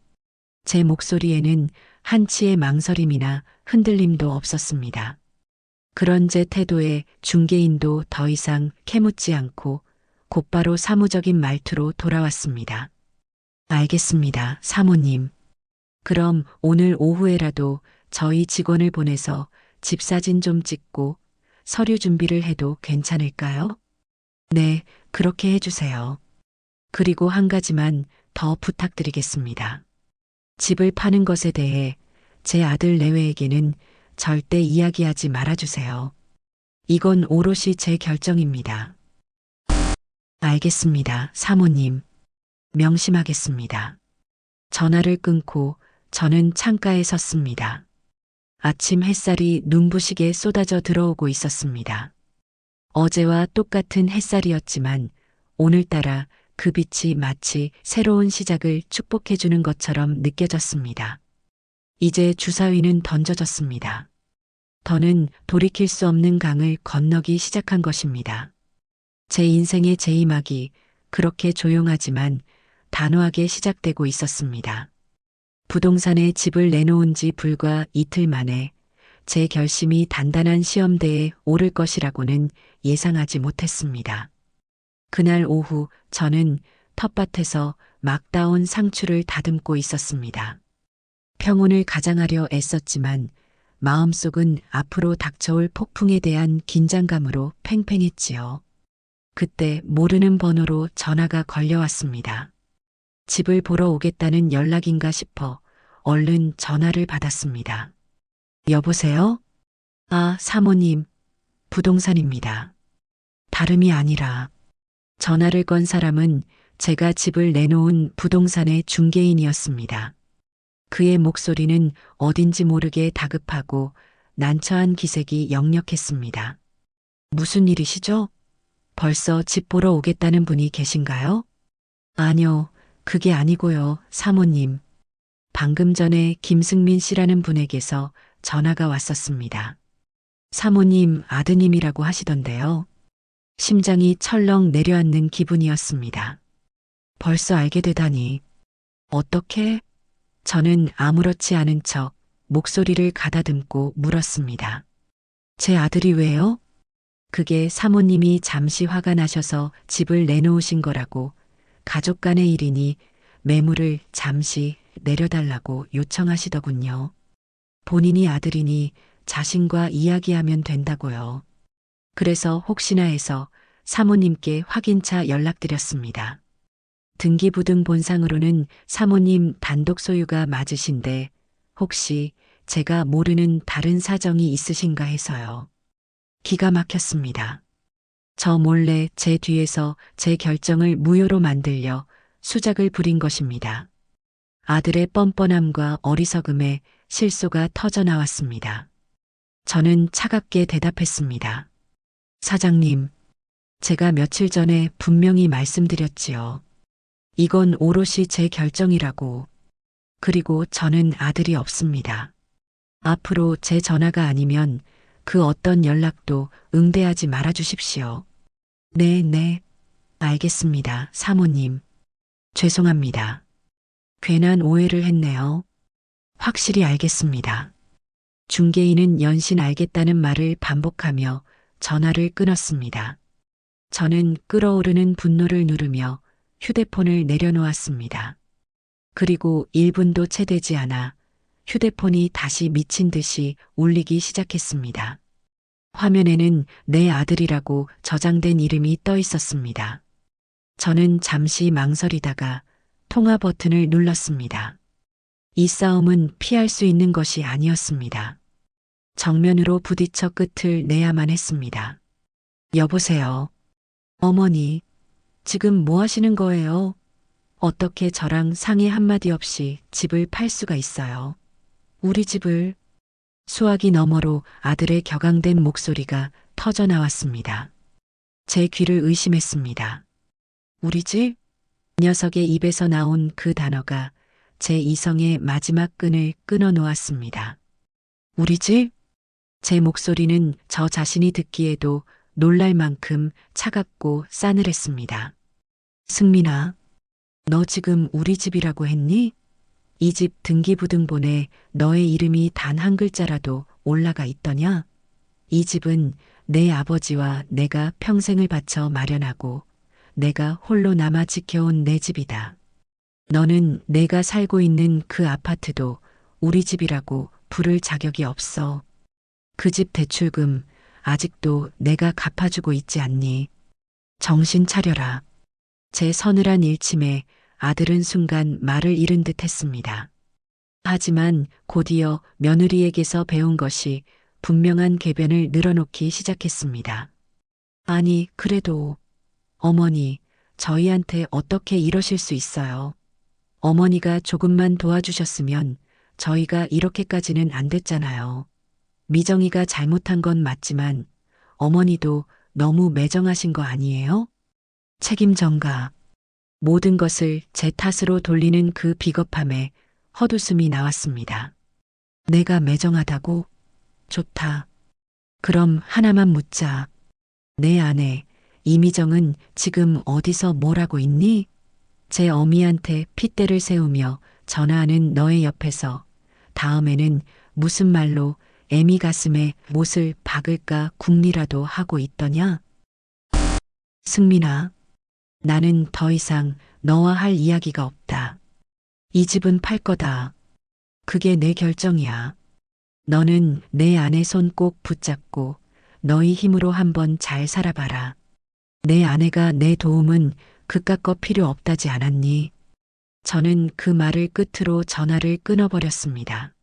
제 목소리에는 한치의 망설임이나 흔들림도 없었습니다. 그런 제 태도에 중개인도 더 이상 캐묻지 않고 곧바로 사무적인 말투로 돌아왔습니다. 알겠습니다, 사모님. 그럼 오늘 오후에라도 저희 직원을 보내서 집 사진 좀 찍고 서류 준비를 해도 괜찮을까요? 네, 그렇게 해주세요. 그리고 한 가지만 더 부탁드리겠습니다. 집을 파는 것에 대해 제 아들 내외에게는 절대 이야기하지 말아주세요. 이건 오롯이 제 결정입니다. 알겠습니다, 사모님. 명심하겠습니다. 전화를 끊고 저는 창가에 섰습니다. 아침 햇살이 눈부시게 쏟아져 들어오고 있었습니다. 어제와 똑같은 햇살이었지만 오늘따라 그 빛이 마치 새로운 시작을 축복해주는 것처럼 느껴졌습니다. 이제 주사위는 던져졌습니다. 더는 돌이킬 수 없는 강을 건너기 시작한 것입니다. 제 인생의 제이막이 그렇게 조용하지만 단호하게 시작되고 있었습니다. 부동산에 집을 내놓은 지 불과 이틀 만에 제 결심이 단단한 시험대에 오를 것이라고는 예상하지 못했습니다. 그날 오후 저는 텃밭에서 막 따온 상추를 다듬고 있었습니다. 평온을 가장하려 애썼지만 마음속은 앞으로 닥쳐올 폭풍에 대한 긴장감으로 팽팽했지요. 그때 모르는 번호로 전화가 걸려왔습니다. 집을 보러 오겠다는 연락인가 싶어 얼른 전화를 받았습니다. 여보세요? 아, 사모님, 부동산입니다. 다름이 아니라 전화를 건 사람은 제가 집을 내놓은 부동산의 중개인이었습니다. 그의 목소리는 어딘지 모르게 다급하고 난처한 기색이 역력했습니다. 무슨 일이시죠? 벌써 집 보러 오겠다는 분이 계신가요? 아니요, 그게 아니고요, 사모님. 방금 전에 김승민 씨라는 분에게서 전화가 왔었습니다. 사모님 아드님이라고 하시던데요. 심장이 철렁 내려앉는 기분이었습니다. 벌써 알게 되다니. 어떻게? 저는 아무렇지 않은 척 목소리를 가다듬고 물었습니다. 제 아들이 왜요? 그게 사모님이 잠시 화가 나셔서 집을 내놓으신 거라고 가족 간의 일이니 매물을 잠시 내려달라고 요청하시더군요. 본인이 아들이니 자신과 이야기하면 된다고요. 그래서 혹시나 해서 사모님께 확인차 연락드렸습니다. 등기부등 본상으로는 사모님 단독 소유가 맞으신데 혹시 제가 모르는 다른 사정이 있으신가 해서요. 기가 막혔습니다. 저 몰래 제 뒤에서 제 결정을 무효로 만들려 수작을 부린 것입니다. 아들의 뻔뻔함과 어리석음에 실소가 터져 나왔습니다. 저는 차갑게 대답했습니다. 사장님, 제가 며칠 전에 분명히 말씀드렸지요. 이건 오롯이 제 결정이라고. 그리고 저는 아들이 없습니다. 앞으로 제 전화가 아니면 그 어떤 연락도 응대하지 말아 주십시오. 네, 알겠습니다, 사모님. 죄송합니다. 괜한 오해를 했네요. 확실히 알겠습니다. 중개인은 연신 알겠다는 말을 반복하며 전화를 끊었습니다. 저는 끓어오르는 분노를 누르며 휴대폰을 내려놓았습니다. 그리고 1분도 채 되지 않아 휴대폰이 다시 미친 듯이 울리기 시작했습니다. 화면에는 내 아들이라고 저장된 이름이 떠 있었습니다. 저는 잠시 망설이다가 통화 버튼을 눌렀습니다. 이 싸움은 피할 수 있는 것이 아니었습니다. 정면으로 부딪혀 끝을 내야만 했습니다. 여보세요. 어머니, 지금 뭐 하시는 거예요? 어떻게 저랑 상의 한마디 없이 집을 팔 수가 있어요? 우리 집을. 수화기 너머로 아들의 격앙된 목소리가 터져 나왔습니다. 제 귀를 의심했습니다. 우리 집? 녀석의 입에서 나온 그 단어가 제 이성의 마지막 끈을 끊어 놓았습니다. 우리 집? 제 목소리는 저 자신이 듣기에도 놀랄 만큼 차갑고 싸늘했습니다. 승민아, 너 지금 우리 집이라고 했니? 이 집 등기부등본에 너의 이름이 단 한 글자라도 올라가 있더냐? 이 집은 내 아버지와 내가 평생을 바쳐 마련하고 내가 홀로 남아 지켜온 내 집이다. 너는 내가 살고 있는 그 아파트도 우리 집이라고 부를 자격이 없어. 그 집 대출금 아직도 내가 갚아주고 있지 않니? 정신 차려라. 제 서늘한 일침에 아들은 순간 말을 잃은 듯 했습니다. 하지만 곧이어 며느리에게서 배운 것이 분명한 궤변을 늘어놓기 시작했습니다. 아니, 그래도 어머니, 저희한테 어떻게 이러실 수 있어요? 어머니가 조금만 도와주셨으면 저희가 이렇게까지는 안 됐잖아요. 미정이가 잘못한 건 맞지만 어머니도 너무 매정하신 거 아니에요? 책임 전가. 모든 것을 제 탓으로 돌리는 그 비겁함에 헛웃음이 나왔습니다. 내가 매정하다고? 좋다. 그럼 하나만 묻자. 내 아내, 이미정은 지금 어디서 뭘 하고 있니? 제 어미한테 핏대를 세우며 전화하는 너의 옆에서 다음에는 무슨 말로 애미 가슴에 못을 박을까 궁리라도 하고 있더냐? 승민아, 나는 더 이상 너와 할 이야기가 없다. 이 집은 팔 거다. 그게 내 결정이야. 너는 내 아내 손 꼭 붙잡고 너희 힘으로 한번 잘 살아봐라. 내 아내가 내 도움은 그깟 거 필요 없다지 않았니? 저는 그 말을 끝으로 전화를 끊어버렸습니다.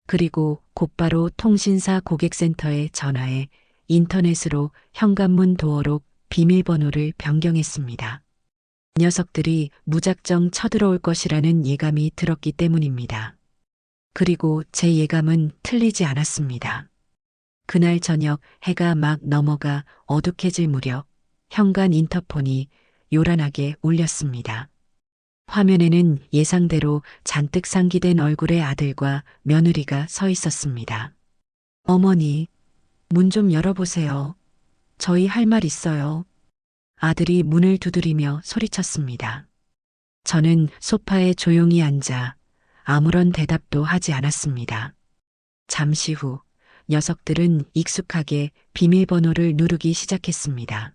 그리고 곧바로 통신사 고객센터에 전화해 인터넷으로 현관문 도어록 비밀번호를 변경했습니다. 녀석들이 무작정 쳐들어올 것이라는 예감이 들었기 때문입니다. 그리고 제 예감은 틀리지 않았습니다. 그날 저녁 해가 막 넘어가 어둑해질 무렵 현관 인터폰이 요란하게 울렸습니다. 화면에는 예상대로 잔뜩 상기된 얼굴의 아들과 며느리가 서 있었습니다. 어머니, 문 좀 열어보세요. 저희 할 말 있어요. 아들이 문을 두드리며 소리쳤습니다. 저는 소파에 조용히 앉아 아무런 대답도 하지 않았습니다. 잠시 후 녀석들은 익숙하게 비밀번호를 누르기 시작했습니다.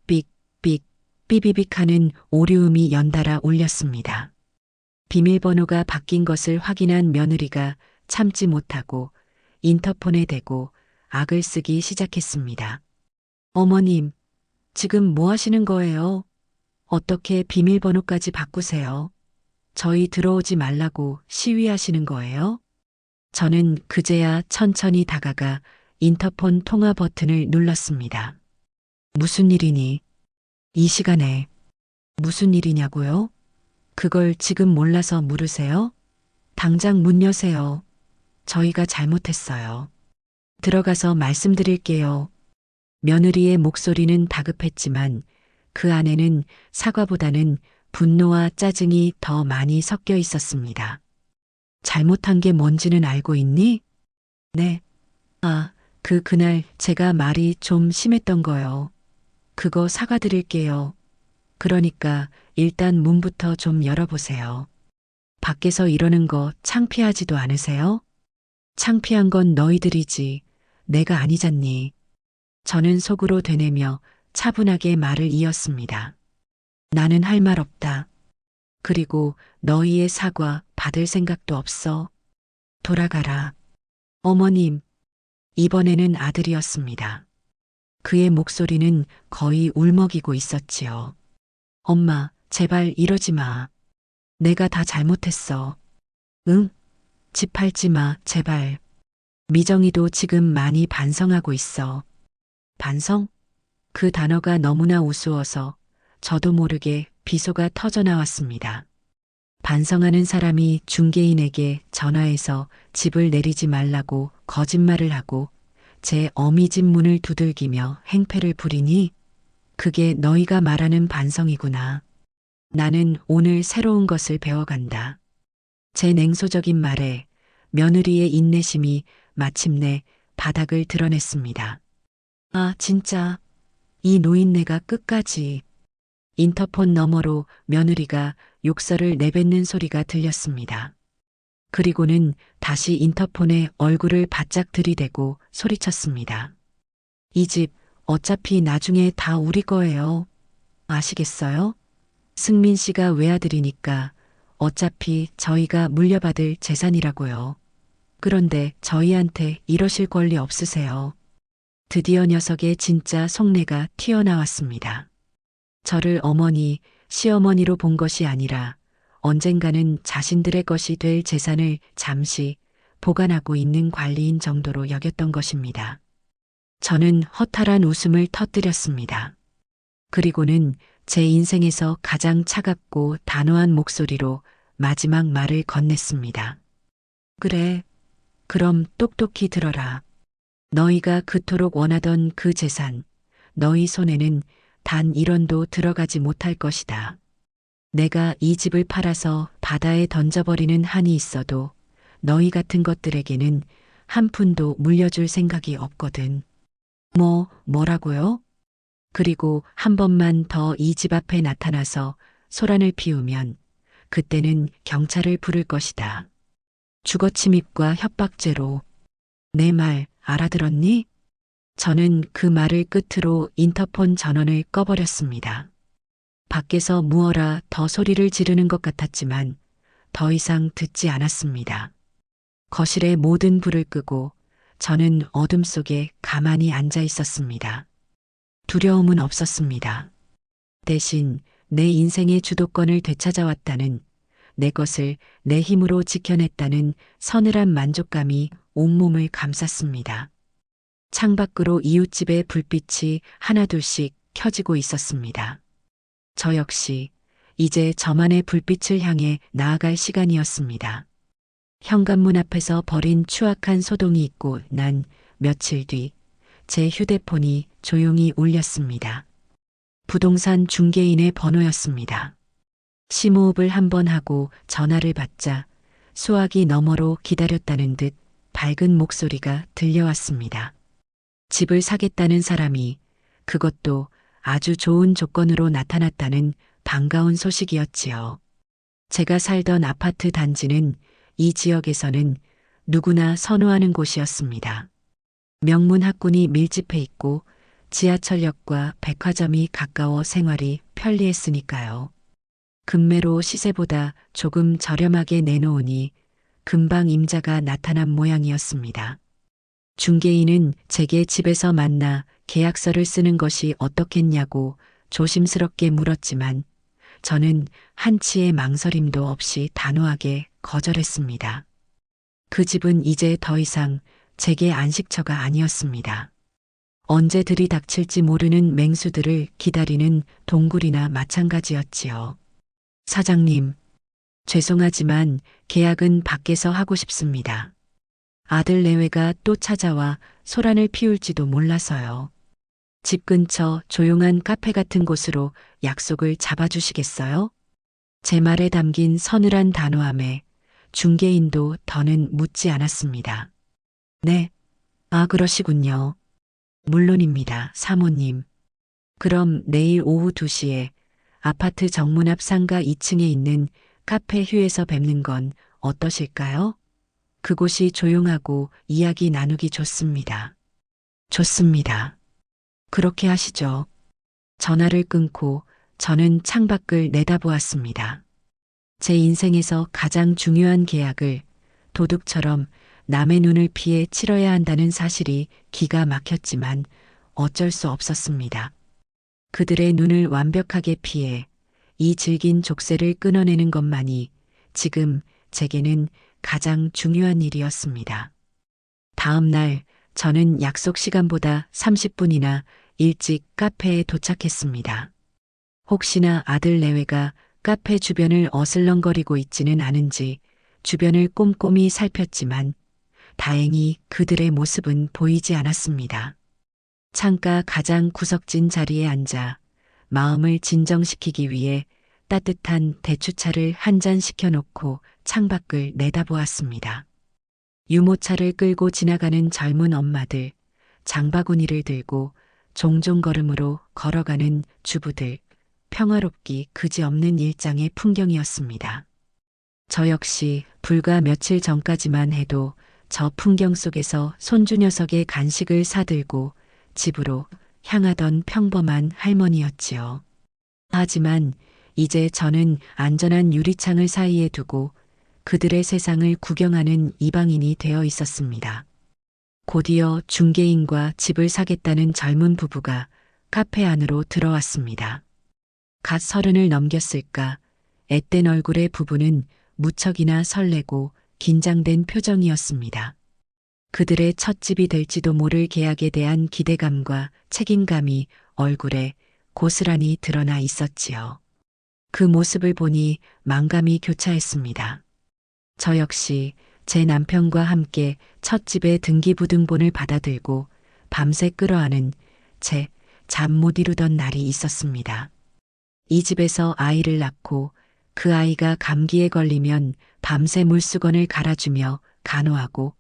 삑, 삑, 삐비빅 하는 오류음이 연달아 울렸습니다. 비밀번호가 바뀐 것을 확인한 며느리가 참지 못하고 인터폰에 대고 악을 쓰기 시작했습니다. 어머님, 지금 뭐 하시는 거예요? 어떻게 비밀번호까지 바꾸세요? 저희 들어오지 말라고 시위하시는 거예요? 저는 그제야 천천히 다가가 인터폰 통화 버튼을 눌렀습니다. 무슨 일이니? 이 시간에 무슨 일이냐고요? 그걸 지금 몰라서 물으세요? 당장 문 여세요. 저희가 잘못했어요. 들어가서 말씀드릴게요. 며느리의 목소리는 다급했지만 그 안에는 사과보다는 분노와 짜증이 더 많이 섞여 있었습니다. 잘못한 게 뭔지는 알고 있니? 네. 아, 그날 제가 말이 좀 심했던 거요. 그거 사과드릴게요. 그러니까 일단 문부터 좀 열어보세요. 밖에서 이러는 거 창피하지도 않으세요? 창피한 건 너희들이지. 내가 아니잖니. 저는 속으로 되뇌며 차분하게 말을 이었습니다. 나는 할 말 없다. 그리고 너희의 사과 받을 생각도 없어. 돌아가라. 어머님, 이번에는 아들이었습니다. 그의 목소리는 거의 울먹이고 있었지요. 엄마, 제발 이러지 마. 내가 다 잘못했어. 응? 집 팔지 마, 제발. 미정이도 지금 많이 반성하고 있어. 반성? 그 단어가 너무나 우스워서 저도 모르게 비소가 터져 나왔습니다. 반성하는 사람이 중개인에게 전화해서 집을 내리지 말라고 거짓말을 하고 제 어미 집 문을 두들기며 행패를 부리니 그게 너희가 말하는 반성이구나. 나는 오늘 새로운 것을 배워간다. 제 냉소적인 말에 며느리의 인내심이 마침내 바닥을 드러냈습니다. 아, 진짜. 이 노인네가 끝까지. 인터폰 너머로 며느리가 욕설을 내뱉는 소리가 들렸습니다. 그리고는 다시 인터폰에 얼굴을 바짝 들이대고 소리쳤습니다. 이 집 어차피 나중에 다 우리 거예요. 아시겠어요? 승민 씨가 외아들이니까 어차피 저희가 물려받을 재산이라고요. 그런데 저희한테 이러실 권리 없으세요. 드디어 녀석의 진짜 속내가 튀어나왔습니다. 저를 어머니, 시어머니로 본 것이 아니라 언젠가는 자신들의 것이 될 재산을 잠시 보관하고 있는 관리인 정도로 여겼던 것입니다. 저는 허탈한 웃음을 터뜨렸습니다. 그리고는 제 인생에서 가장 차갑고 단호한 목소리로 마지막 말을 건넸습니다. 그래, 그럼 똑똑히 들어라. 너희가 그토록 원하던 그 재산, 너희 손에는 단 1원도 들어가지 못할 것이다. 내가 이 집을 팔아서 바다에 던져버리는 한이 있어도 너희 같은 것들에게는 한 푼도 물려줄 생각이 없거든. 뭐라고요? 그리고 한 번만 더 이 집 앞에 나타나서 소란을 피우면 그때는 경찰을 부를 것이다. 주거침입과 협박죄로. 내 말 알아들었니? 저는 그 말을 끝으로 인터폰 전원을 꺼버렸습니다. 밖에서 무어라 더 소리를 지르는 것 같았지만 더 이상 듣지 않았습니다. 거실의 모든 불을 끄고 저는 어둠 속에 가만히 앉아 있었습니다. 두려움은 없었습니다. 대신 내 인생의 주도권을 되찾아왔다는, 내 것을 내 힘으로 지켜냈다는 서늘한 만족감이 온몸을 감쌌습니다. 창밖으로 이웃집의 불빛이 하나둘씩 켜지고 있었습니다. 저 역시 이제 저만의 불빛을 향해 나아갈 시간이었습니다. 현관문 앞에서 버린 추악한 소동이 있고 난 며칠 뒤 제 휴대폰이 조용히 울렸습니다. 부동산 중개인의 번호였습니다. 심호흡을 한번 하고 전화를 받자 수화기 너머로 기다렸다는 듯 밝은 목소리가 들려왔습니다. 집을 사겠다는 사람이, 그것도 아주 좋은 조건으로 나타났다는 반가운 소식이었지요. 제가 살던 아파트 단지는 이 지역에서는 누구나 선호하는 곳이었습니다. 명문 학군이 밀집해 있고 지하철역과 백화점이 가까워 생활이 편리했으니까요. 금매로 시세보다 조금 저렴하게 내놓으니 금방 임자가 나타난 모양이었습니다. 중개인은 제게 집에서 만나 계약서를 쓰는 것이 어떻겠냐고 조심스럽게 물었지만 저는 한치의 망설임도 없이 단호하게 거절했습니다. 그 집은 이제 더 이상 제게 안식처가 아니었습니다. 언제 들이닥칠지 모르는 맹수들을 기다리는 동굴이나 마찬가지였지요. 사장님, 죄송하지만 계약은 밖에서 하고 싶습니다. 아들 내외가 또 찾아와 소란을 피울지도 몰라서요. 집 근처 조용한 카페 같은 곳으로 약속을 잡아주시겠어요? 제 말에 담긴 서늘한 단호함에 중개인도 더는 묻지 않았습니다. 네. 그러시군요. 물론입니다, 사모님. 그럼 내일 오후 2시에 아파트 정문 앞 상가 2층에 있는 카페 휴에서 뵙는 건 어떠실까요? 그곳이 조용하고 이야기 나누기 좋습니다. 좋습니다. 그렇게 하시죠. 전화를 끊고 저는 창밖을 내다보았습니다. 제 인생에서 가장 중요한 계약을 도둑처럼 남의 눈을 피해 치러야 한다는 사실이 기가 막혔지만 어쩔 수 없었습니다. 그들의 눈을 완벽하게 피해 이 질긴 족쇄를 끊어내는 것만이 지금 제게는 가장 중요한 일이었습니다. 다음 날 저는 약속 시간보다 30분이나 일찍 카페에 도착했습니다. 혹시나 아들 내외가 카페 주변을 어슬렁거리고 있지는 않은지 주변을 꼼꼼히 살폈지만 다행히 그들의 모습은 보이지 않았습니다. 창가 가장 구석진 자리에 앉아 마음을 진정시키기 위해 따뜻한 대추차를 한 잔 시켜놓고 창밖을 내다보았습니다. 유모차를 끌고 지나가는 젊은 엄마들, 장바구니를 들고 종종 걸음으로 걸어가는 주부들, 평화롭기 그지없는 일상의 풍경이었습니다. 저 역시 불과 며칠 전까지만 해도 저 풍경 속에서 손주 녀석의 간식을 사들고 집으로 향하던 평범한 할머니였지요. 하지만 이제 저는 안전한 유리창을 사이에 두고 그들의 세상을 구경하는 이방인이 되어 있었습니다. 곧이어 중개인과 집을 사겠다는 젊은 부부가 카페 안으로 들어왔습니다. 갓 30을 넘겼을까 앳된 얼굴의 부부는 무척이나 설레고 긴장된 표정이었습니다. 그들의 첫 집이 될지도 모를 계약에 대한 기대감과 책임감이 얼굴에 고스란히 드러나 있었지요. 그 모습을 보니 만감이 교차했습니다. 저 역시 제 남편과 함께 첫 집의 등기부등본을 받아들고 밤새 끌어안은 제 잠 못 이루던 날이 있었습니다. 이 집에서 아이를 낳고 그 아이가 감기에 걸리면 밤새 물수건을 갈아주며 간호하고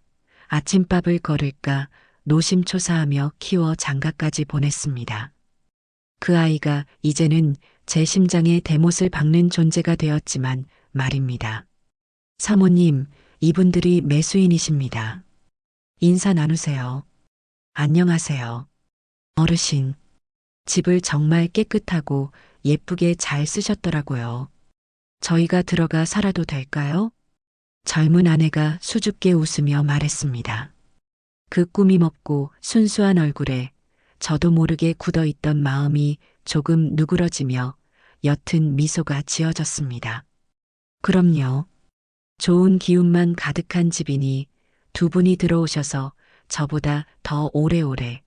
아침밥을 거를까 노심초사하며 키워 장가까지 보냈습니다. 그 아이가 이제는 제 심장에 대못을 박는 존재가 되었지만 말입니다. 사모님, 이분들이 매수인이십니다. 인사 나누세요. 안녕하세요. 어르신, 집을 정말 깨끗하고 예쁘게 잘 쓰셨더라고요. 저희가 들어가 살아도 될까요? 젊은 아내가 수줍게 웃으며 말했습니다. 그 꾸밈 없고 순수한 얼굴에 저도 모르게 굳어있던 마음이 조금 누그러지며 옅은 미소가 지어졌습니다. 그럼요. 좋은 기운만 가득한 집이니 두 분이 들어오셔서 저보다 더 오래오래,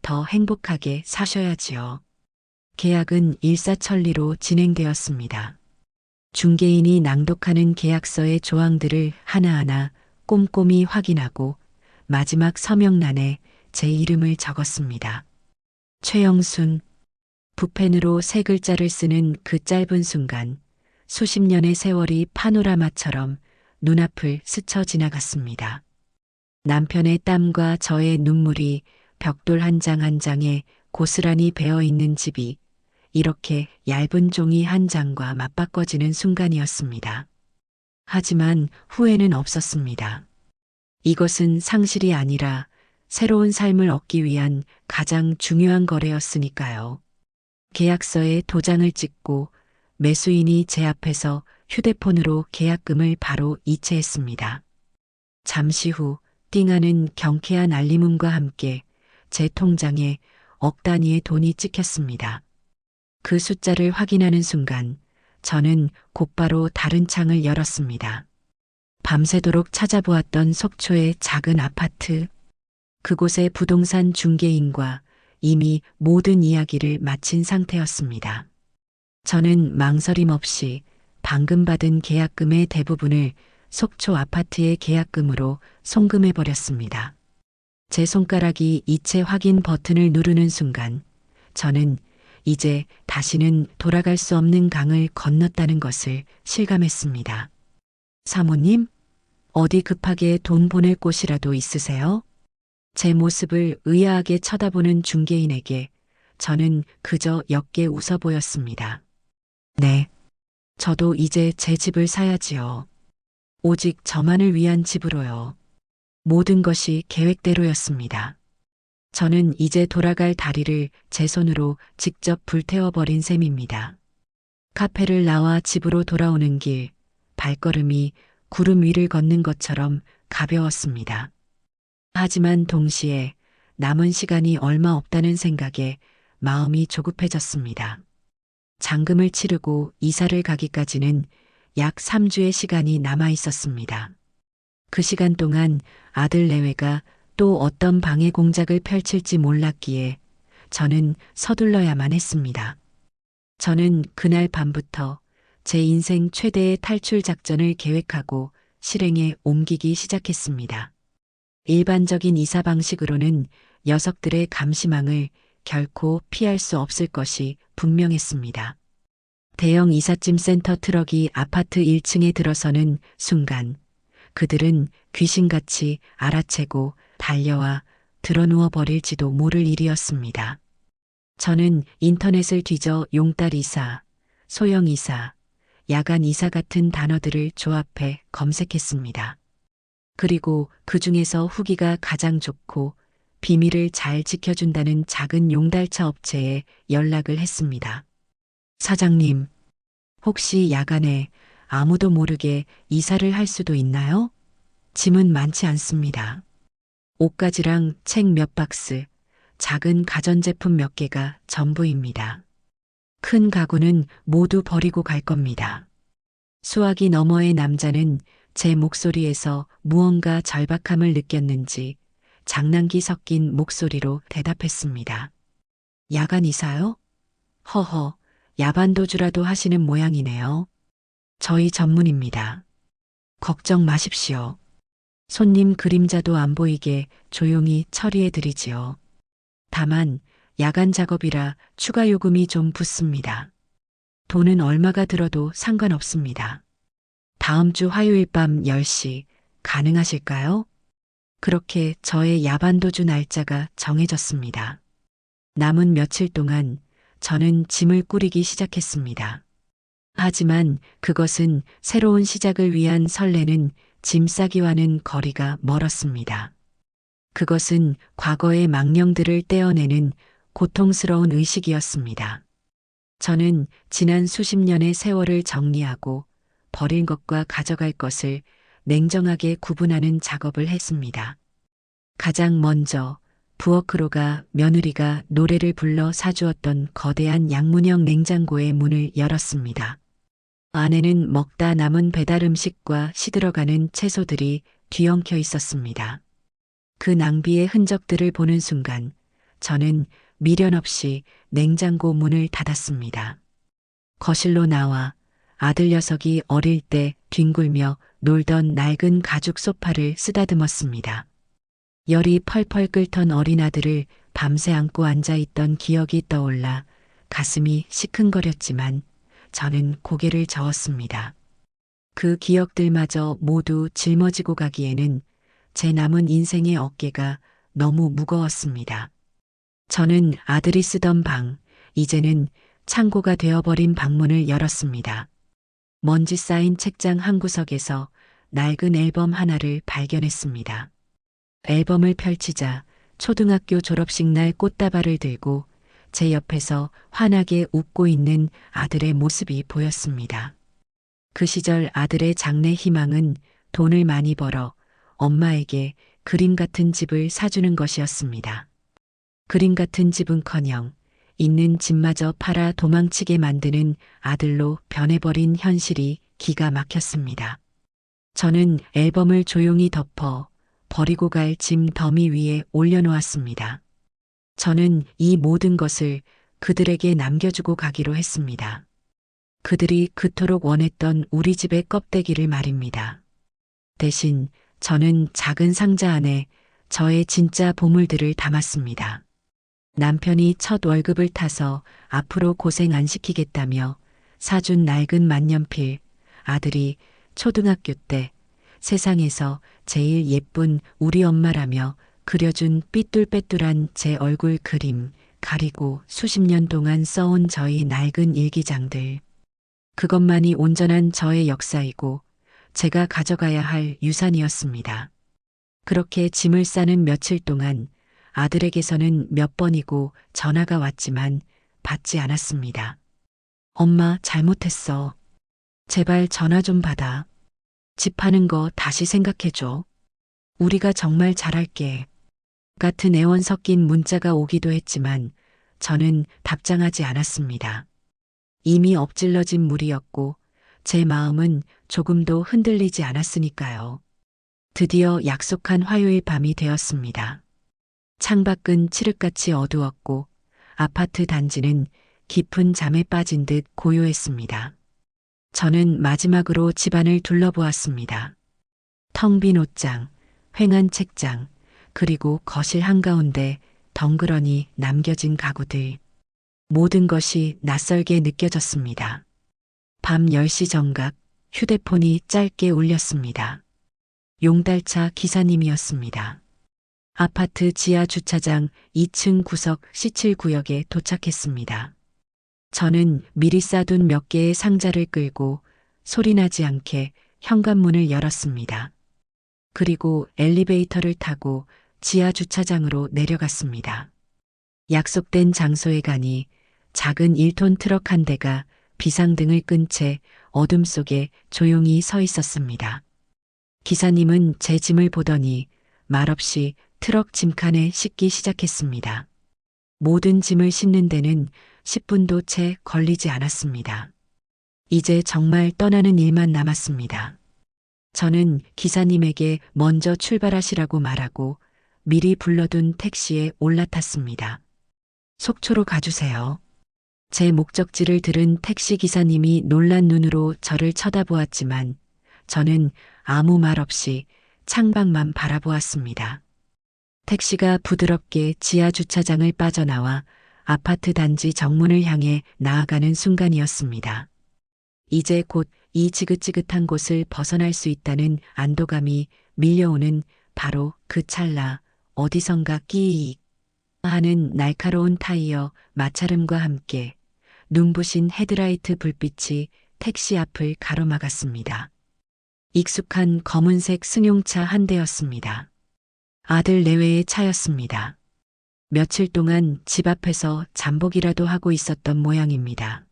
더 행복하게 사셔야지요. 계약은 일사천리로 진행되었습니다. 중개인이 낭독하는 계약서의 조항들을 하나하나 꼼꼼히 확인하고 마지막 서명란에 제 이름을 적었습니다. 최영순. 붓펜으로 세 글자를 쓰는 그 짧은 순간 수십 년의 세월이 파노라마처럼 눈앞을 스쳐 지나갔습니다. 남편의 땀과 저의 눈물이 벽돌 한 장 한 장에 고스란히 배어 있는 집이 이렇게 얇은 종이 한 장과 맞바꿔지는 순간이었습니다. 하지만 후회는 없었습니다. 이것은 상실이 아니라 새로운 삶을 얻기 위한 가장 중요한 거래였으니까요. 계약서에 도장을 찍고 매수인이 제 앞에서 휴대폰으로 계약금을 바로 이체했습니다. 잠시 후 띵하는 경쾌한 알림음과 함께 제 통장에 억 단위의 돈이 찍혔습니다. 그 숫자를 확인하는 순간 저는 곧바로 다른 창을 열었습니다. 밤새도록 찾아보았던 속초의 작은 아파트. 그곳의 부동산 중개인과 이미 모든 이야기를 마친 상태였습니다. 저는 망설임 없이 방금 받은 계약금의 대부분을 속초 아파트의 계약금으로 송금해버렸습니다. 제 손가락이 이체 확인 버튼을 누르는 순간 저는 이제 다시는 돌아갈 수 없는 강을 건넜다는 것을 실감했습니다. 사모님, 어디 급하게 돈 보낼 곳이라도 있으세요? 제 모습을 의아하게 쳐다보는 중개인에게 저는 그저 옅게 웃어 보였습니다. 네, 저도 이제 제 집을 사야지요. 오직 저만을 위한 집으로요. 모든 것이 계획대로였습니다. 저는 이제 돌아갈 다리를 제 손으로 직접 불태워버린 셈입니다. 카페를 나와 집으로 돌아오는 길, 발걸음이 구름 위를 걷는 것처럼 가벼웠습니다. 하지만 동시에 남은 시간이 얼마 없다는 생각에 마음이 조급해졌습니다. 잔금을 치르고 이사를 가기까지는 약 3주의 시간이 남아 있었습니다. 그 시간 동안 아들 내외가 또 어떤 방해 공작을 펼칠지 몰랐기에 저는 서둘러야만 했습니다. 저는 그날 밤부터 제 인생 최대의 탈출 작전을 계획하고 실행에 옮기기 시작했습니다. 일반적인 이사 방식으로는 녀석들의 감시망을 결코 피할 수 없을 것이 분명했습니다. 대형 이삿짐 센터 트럭이 아파트 1층에 들어서는 순간 그들은 귀신같이 알아채고 달려와 드러누워 버릴지도 모를 일이었습니다. 저는 인터넷을 뒤져 용달 이사, 소형 이사, 야간 이사 같은 단어들을 조합해 검색했습니다. 그리고 그 중에서 후기가 가장 좋고 비밀을 잘 지켜준다는 작은 용달차 업체에 연락을 했습니다. 사장님, 혹시 야간에 아무도 모르게 이사를 할 수도 있나요? 짐은 많지 않습니다. 옷가지랑 책 몇 박스, 작은 가전제품 몇 개가 전부입니다. 큰 가구는 모두 버리고 갈 겁니다. 수화기 너머의 남자는 제 목소리에서 무언가 절박함을 느꼈는지 장난기 섞인 목소리로 대답했습니다. 야간 이사요? 허허, 야반도주라도 하시는 모양이네요. 저희 전문입니다. 걱정 마십시오. 손님 그림자도 안 보이게 조용히 처리해 드리지요. 다만 야간 작업이라 추가 요금이 좀 붙습니다. 돈은 얼마가 들어도 상관없습니다. 다음 주 화요일 밤 10시 가능하실까요? 그렇게 저의 야반도주 날짜가 정해졌습니다. 남은 며칠 동안 저는 짐을 꾸리기 시작했습니다. 하지만 그것은 새로운 시작을 위한 설레는 짐 싸기와는 거리가 멀었습니다. 그것은 과거의 망령들을 떼어내는 고통스러운 의식이었습니다. 저는 지난 수십 년의 세월을 정리하고 버릴 것과 가져갈 것을 냉정하게 구분하는 작업을 했습니다. 가장 먼저 부엌으로가 며느리가 노래를 불러 사주었던 거대한 양문형 냉장고의 문을 열었습니다. 안에는 먹다 남은 배달 음식과 시들어가는 채소들이 뒤엉켜 있었습니다. 그 낭비의 흔적들을 보는 순간 저는 미련 없이 냉장고 문을 닫았습니다. 거실로 나와 아들 녀석이 어릴 때 뒹굴며 놀던 낡은 가죽 소파를 쓰다듬었습니다. 열이 펄펄 끓던 어린 아들을 밤새 안고 앉아있던 기억이 떠올라 가슴이 시큰거렸지만 저는 고개를 저었습니다. 그 기억들마저 모두 짊어지고 가기에는 제 남은 인생의 어깨가 너무 무거웠습니다. 저는 아들이 쓰던 방, 이제는 창고가 되어버린 방문을 열었습니다. 먼지 쌓인 책장 한 구석에서 낡은 앨범 하나를 발견했습니다. 앨범을 펼치자 초등학교 졸업식 날 꽃다발을 들고 제 옆에서 환하게 웃고 있는 아들의 모습이 보였습니다. 그 시절 아들의 장래 희망은 돈을 많이 벌어 엄마에게 그림 같은 집을 사주는 것이었습니다. 그림 같은 집은커녕 있는 집마저 팔아 도망치게 만드는 아들로 변해버린 현실이 기가 막혔습니다. 저는 앨범을 조용히 덮어 버리고 갈 짐 더미 위에 올려놓았습니다. 저는 이 모든 것을 그들에게 남겨주고 가기로 했습니다. 그들이 그토록 원했던 우리 집의 껍데기를 말입니다. 대신 저는 작은 상자 안에 저의 진짜 보물들을 담았습니다. 남편이 첫 월급을 타서 앞으로 고생 안 시키겠다며 사준 낡은 만년필, 아들이 초등학교 때 세상에서 제일 예쁜 우리 엄마라며 그려준 삐뚤빼뚤한 제 얼굴 그림, 가리고 수십 년 동안 써온 저희 낡은 일기장들. 그것만이 온전한 저의 역사이고 제가 가져가야 할 유산이었습니다. 그렇게 짐을 싸는 며칠 동안 아들에게서는 몇 번이고 전화가 왔지만 받지 않았습니다. 엄마 잘못했어. 제발 전화 좀 받아. 집 파는 거 다시 생각해줘. 우리가 정말 잘할게. 같은 애원 섞인 문자가 오기도 했지만 저는 답장하지 않았습니다. 이미 엎질러진 물이었고 제 마음은 조금도 흔들리지 않았으니까요. 드디어 약속한 화요일 밤이 되었습니다. 창밖은 칠흑같이 어두웠고 아파트 단지는 깊은 잠에 빠진 듯 고요했습니다. 저는 마지막으로 집안을 둘러보았습니다. 텅 빈 옷장, 휑한 책장, 그리고 거실 한가운데 덩그러니 남겨진 가구들. 모든 것이 낯설게 느껴졌습니다. 밤 10시 정각 휴대폰이 짧게 울렸습니다. 용달차 기사님이었습니다. 아파트 지하 주차장 2층 구석 C7구역에 도착했습니다. 저는 미리 싸둔 몇 개의 상자를 끌고 소리나지 않게 현관문을 열었습니다. 그리고 엘리베이터를 타고 지하 주차장으로 내려갔습니다. 약속된 장소에 가니 작은 1톤 트럭 한 대가 비상등을 끈 채 어둠 속에 조용히 서 있었습니다. 기사님은 제 짐을 보더니 말없이 트럭 짐칸에 싣기 시작했습니다. 모든 짐을 싣는 데는 10분도 채 걸리지 않았습니다. 이제 정말 떠나는 일만 남았습니다. 저는 기사님에게 먼저 출발하시라고 말하고 미리 불러둔 택시에 올라탔습니다. 속초로 가주세요. 제 목적지를 들은 택시 기사님이 놀란 눈으로 저를 쳐다보았지만 저는 아무 말 없이 창밖만 바라보았습니다. 택시가 부드럽게 지하 주차장을 빠져나와 아파트 단지 정문을 향해 나아가는 순간이었습니다. 이제 곧 이 지긋지긋한 곳을 벗어날 수 있다는 안도감이 밀려오는 바로 그 찰나 어디선가 끼익 하는 날카로운 타이어 마찰음과 함께 눈부신 헤드라이트 불빛이 택시 앞을 가로막았습니다. 익숙한 검은색 승용차 한 대였습니다. 아들 내외의 차였습니다. 며칠 동안 집 앞에서 잠복이라도 하고 있었던 모양입니다.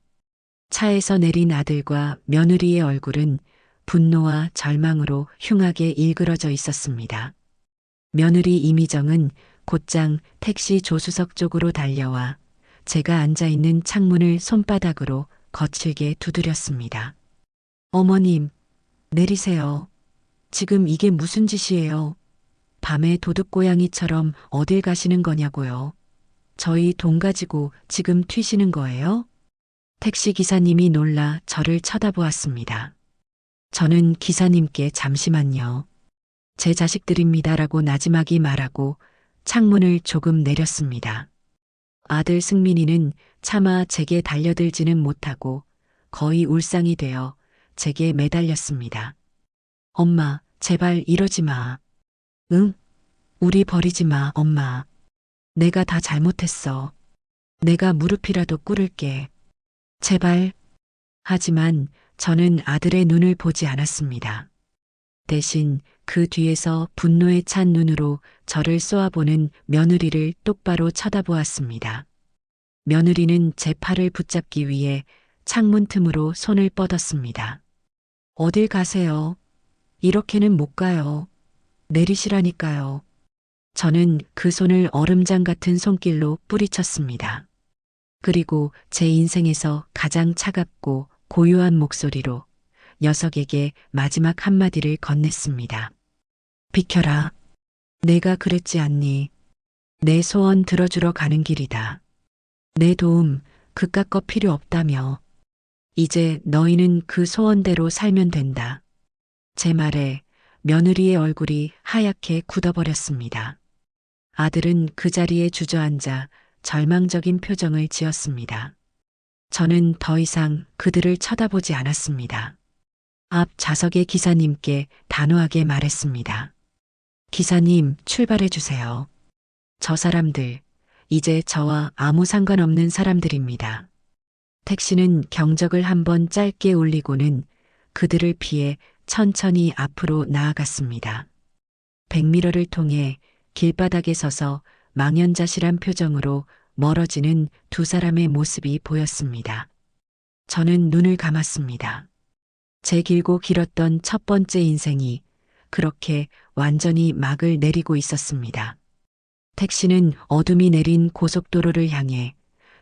차에서 내린 아들과 며느리의 얼굴은 분노와 절망으로 흉하게 일그러져 있었습니다. 며느리 이미정은 곧장 택시 조수석 쪽으로 달려와 제가 앉아있는 창문을 손바닥으로 거칠게 두드렸습니다. 어머님, 내리세요. 지금 이게 무슨 짓이에요? 밤에 도둑고양이처럼 어딜 가시는 거냐고요. 저희 돈 가지고 지금 튀시는 거예요? 택시 기사님이 놀라 저를 쳐다보았습니다. 저는 기사님께 잠시만요. 제 자식들입니다라고 나지막이 말하고 창문을 조금 내렸습니다. 아들 승민이는 차마 제게 달려들지는 못하고 거의 울상이 되어 제게 매달렸습니다. 엄마, 제발 이러지 마. 응? 우리 버리지 마, 엄마. 내가 다 잘못했어. 내가 무릎이라도 꿇을게. 제발. 하지만 저는 아들의 눈을 보지 않았습니다. 대신 그 뒤에서 분노에 찬 눈으로 저를 쏘아보는 며느리를 똑바로 쳐다보았습니다. 며느리는 제 팔을 붙잡기 위해 창문 틈으로 손을 뻗었습니다. 어딜 가세요? 이렇게는 못 가요. 내리시라니까요. 저는 그 손을 얼음장 같은 손길로 뿌리쳤습니다. 그리고 제 인생에서 가장 차갑고 고요한 목소리로 녀석에게 마지막 한마디를 건넸습니다. 비켜라. 내가 그랬지 않니? 내 소원 들어주러 가는 길이다. 내 도움 그깟 거 필요 없다며. 이제 너희는 그 소원대로 살면 된다. 제 말에 며느리의 얼굴이 하얗게 굳어버렸습니다. 아들은 그 자리에 주저앉아 절망적인 표정을 지었습니다. 저는 더 이상 그들을 쳐다보지 않았습니다. 앞 좌석의 기사님께 단호하게 말했습니다. 기사님, 출발해 주세요. 저 사람들, 이제 저와 아무 상관없는 사람들입니다. 택시는 경적을 한번 짧게 울리고는 그들을 피해 천천히 앞으로 나아갔습니다. 백미러를 통해 길바닥에 서서 망연자실한 표정으로 멀어지는 두 사람의 모습이 보였습니다. 저는 눈을 감았습니다. 제 길고 길었던 첫 번째 인생이 그렇게 완전히 막을 내리고 있었습니다. 택시는 어둠이 내린 고속도로를 향해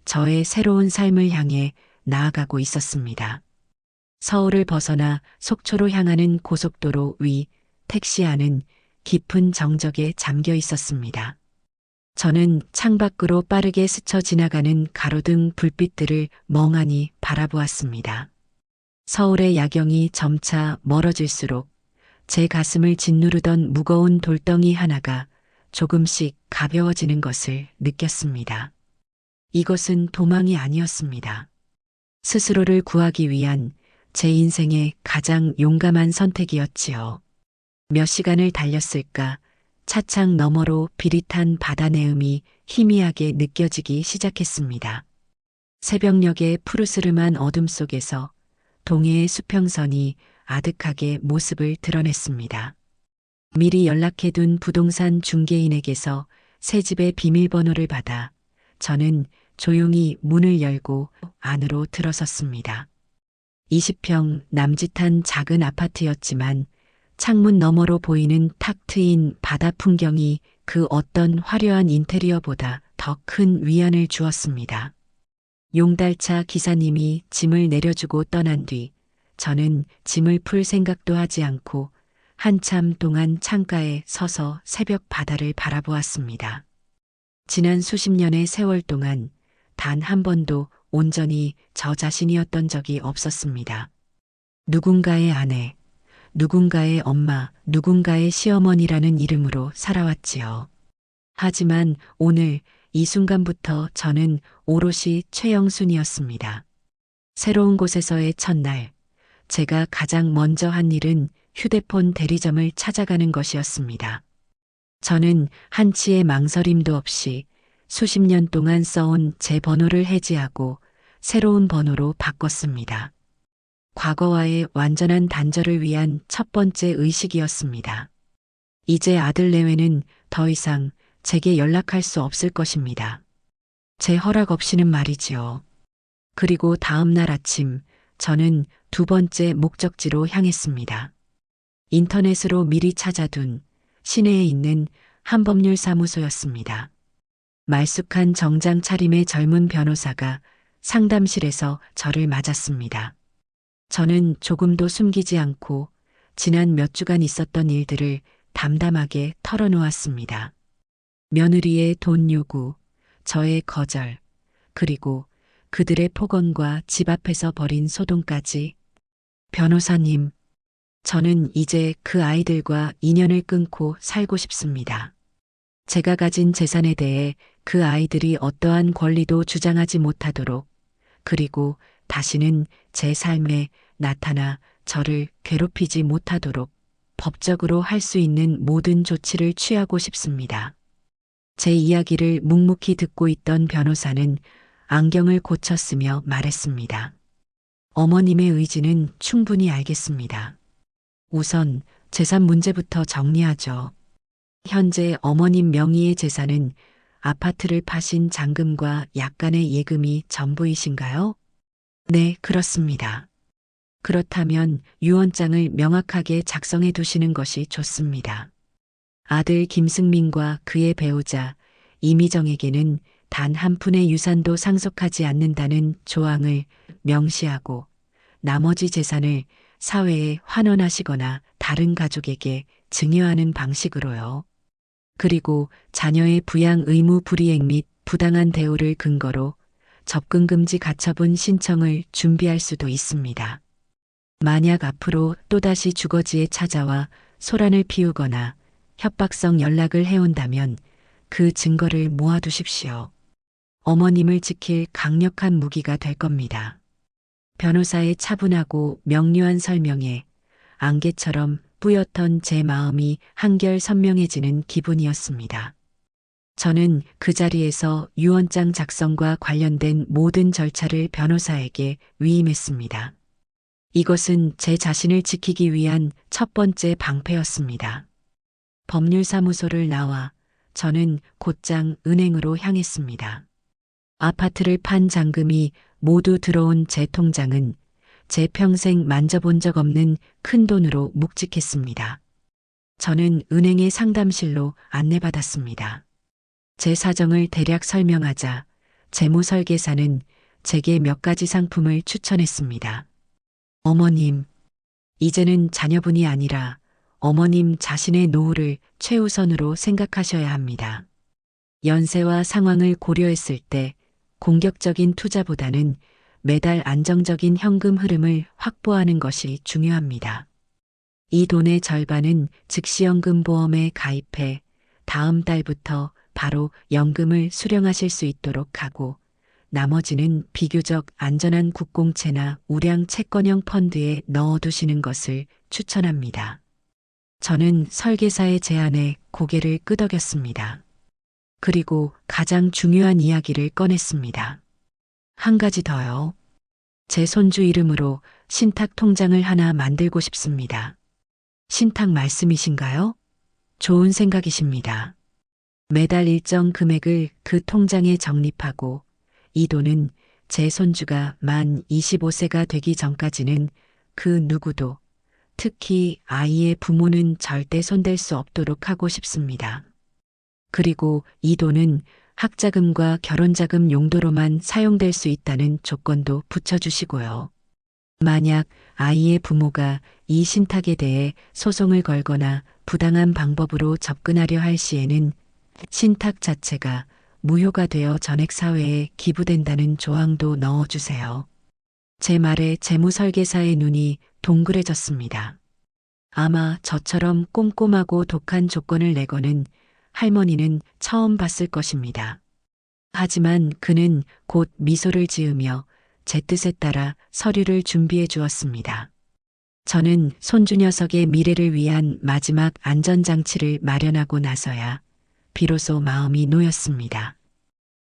저의 새로운 삶을 향해 나아가고 있었습니다. 서울을 벗어나 속초로 향하는 고속도로 위 택시 안은 깊은 정적에 잠겨 있었습니다. 저는 창밖으로 빠르게 스쳐 지나가는 가로등 불빛들을 멍하니 바라보았습니다. 서울의 야경이 점차 멀어질수록 제 가슴을 짓누르던 무거운 돌덩이 하나가 조금씩 가벼워지는 것을 느꼈습니다. 이것은 도망이 아니었습니다. 스스로를 구하기 위한 제 인생의 가장 용감한 선택이었지요. 몇 시간을 달렸을까 차창 너머로 비릿한 바다 내음이 희미하게 느껴지기 시작했습니다. 새벽녘의 푸르스름한 어둠 속에서 동해의 수평선이 아득하게 모습을 드러냈습니다. 미리 연락해둔 부동산 중개인에게서 새 집의 비밀번호를 받아 저는 조용히 문을 열고 안으로 들어섰습니다. 20평 남짓한 작은 아파트였지만 창문 너머로 보이는 탁 트인 바다 풍경이 그 어떤 화려한 인테리어보다 더 큰 위안을 주었습니다. 용달차 기사님이 짐을 내려주고 떠난 뒤 저는 짐을 풀 생각도 하지 않고 한참 동안 창가에 서서 새벽 바다를 바라보았습니다. 지난 수십 년의 세월 동안 단 한 번도 온전히 저 자신이었던 적이 없었습니다. 누군가의 아내, 누군가의 엄마, 누군가의 시어머니라는 이름으로 살아왔지요. 하지만 오늘 이 순간부터 저는 오롯이 최영순이었습니다. 새로운 곳에서의 첫날, 제가 가장 먼저 한 일은 휴대폰 대리점을 찾아가는 것이었습니다. 저는 한치의 망설임도 없이 수십 년 동안 써온 제 번호를 해지하고 새로운 번호로 바꿨습니다. 과거와의 완전한 단절을 위한 첫 번째 의식이었습니다. 이제 아들 내외는 더 이상 제게 연락할 수 없을 것입니다. 제 허락 없이는 말이지요. 그리고 다음 날 아침 저는 두 번째 목적지로 향했습니다. 인터넷으로 미리 찾아둔 시내에 있는 한법률사무소였습니다. 말쑥한 정장 차림의 젊은 변호사가 상담실에서 저를 맞았습니다. 저는 조금도 숨기지 않고 지난 몇 주간 있었던 일들을 담담하게 털어놓았습니다. 며느리의 돈 요구, 저의 거절, 그리고 그들의 폭언과 집 앞에서 벌인 소동까지. 변호사님, 저는 이제 그 아이들과 인연을 끊고 살고 싶습니다. 제가 가진 재산에 대해 그 아이들이 어떠한 권리도 주장하지 못하도록, 그리고 다시는 제 삶에 나타나 저를 괴롭히지 못하도록 법적으로 할 수 있는 모든 조치를 취하고 싶습니다. 제 이야기를 묵묵히 듣고 있던 변호사는 안경을 고쳤으며 말했습니다. 어머님의 의지는 충분히 알겠습니다. 우선 재산 문제부터 정리하죠. 현재 어머님 명의의 재산은 아파트를 파신 잔금과 약간의 예금이 전부이신가요? 네, 그렇습니다. 그렇다면 유언장을 명확하게 작성해 두시는 것이 좋습니다. 아들 김승민과 그의 배우자 이미정에게는 단 한 푼의 유산도 상속하지 않는다는 조항을 명시하고 나머지 재산을 사회에 환원하시거나 다른 가족에게 증여하는 방식으로요. 그리고 자녀의 부양 의무 불이행 및 부당한 대우를 근거로 접근금지 가처분 신청을 준비할 수도 있습니다. 만약 앞으로 또다시 주거지에 찾아와 소란을 피우거나 협박성 연락을 해온다면 그 증거를 모아두십시오. 어머님을 지킬 강력한 무기가 될 겁니다. 변호사의 차분하고 명료한 설명에 안개처럼 뿌옇던 제 마음이 한결 선명해지는 기분이었습니다. 저는 그 자리에서 유언장 작성과 관련된 모든 절차를 변호사에게 위임했습니다. 이것은 제 자신을 지키기 위한 첫 번째 방패였습니다. 법률사무소를 나와 저는 곧장 은행으로 향했습니다. 아파트를 판 잔금이 모두 들어온 제 통장은 제 평생 만져본 적 없는 큰 돈으로 묵직했습니다. 저는 은행의 상담실로 안내받았습니다. 제 사정을 대략 설명하자 재무설계사는 제게 몇 가지 상품을 추천했습니다. 어머님, 이제는 자녀분이 아니라 어머님 자신의 노후를 최우선으로 생각하셔야 합니다. 연세와 상황을 고려했을 때 공격적인 투자보다는 매달 안정적인 현금 흐름을 확보하는 것이 중요합니다. 이 돈의 절반은 즉시연금 보험에 가입해 다음 달부터 바로 연금을 수령하실 수 있도록 하고 나머지는 비교적 안전한 국공채나 우량 채권형 펀드에 넣어두시는 것을 추천합니다. 저는 설계사의 제안에 고개를 끄덕였습니다. 그리고 가장 중요한 이야기를 꺼냈습니다. 한 가지 더요. 제 손주 이름으로 신탁 통장을 하나 만들고 싶습니다. 신탁 말씀이신가요? 좋은 생각이십니다. 매달 일정 금액을 그 통장에 적립하고 이 돈은 제 손주가 만 25세가 되기 전까지는 그 누구도, 특히 아이의 부모는 절대 손댈 수 없도록 하고 싶습니다. 그리고 이 돈은 학자금과 결혼자금 용도로만 사용될 수 있다는 조건도 붙여주시고요. 만약 아이의 부모가 이 신탁에 대해 소송을 걸거나 부당한 방법으로 접근하려 할 시에는 신탁 자체가 무효가 되어 전액사회에 기부된다는 조항도 넣어주세요. 제 말에 재무설계사의 눈이 동그래졌습니다. 아마 저처럼 꼼꼼하고 독한 조건을 내거는 할머니는 처음 봤을 것입니다. 하지만 그는 곧 미소를 지으며 제 뜻에 따라 서류를 준비해 주었습니다. 저는 손주 녀석의 미래를 위한 마지막 안전장치를 마련하고 나서야 비로소 마음이 놓였습니다.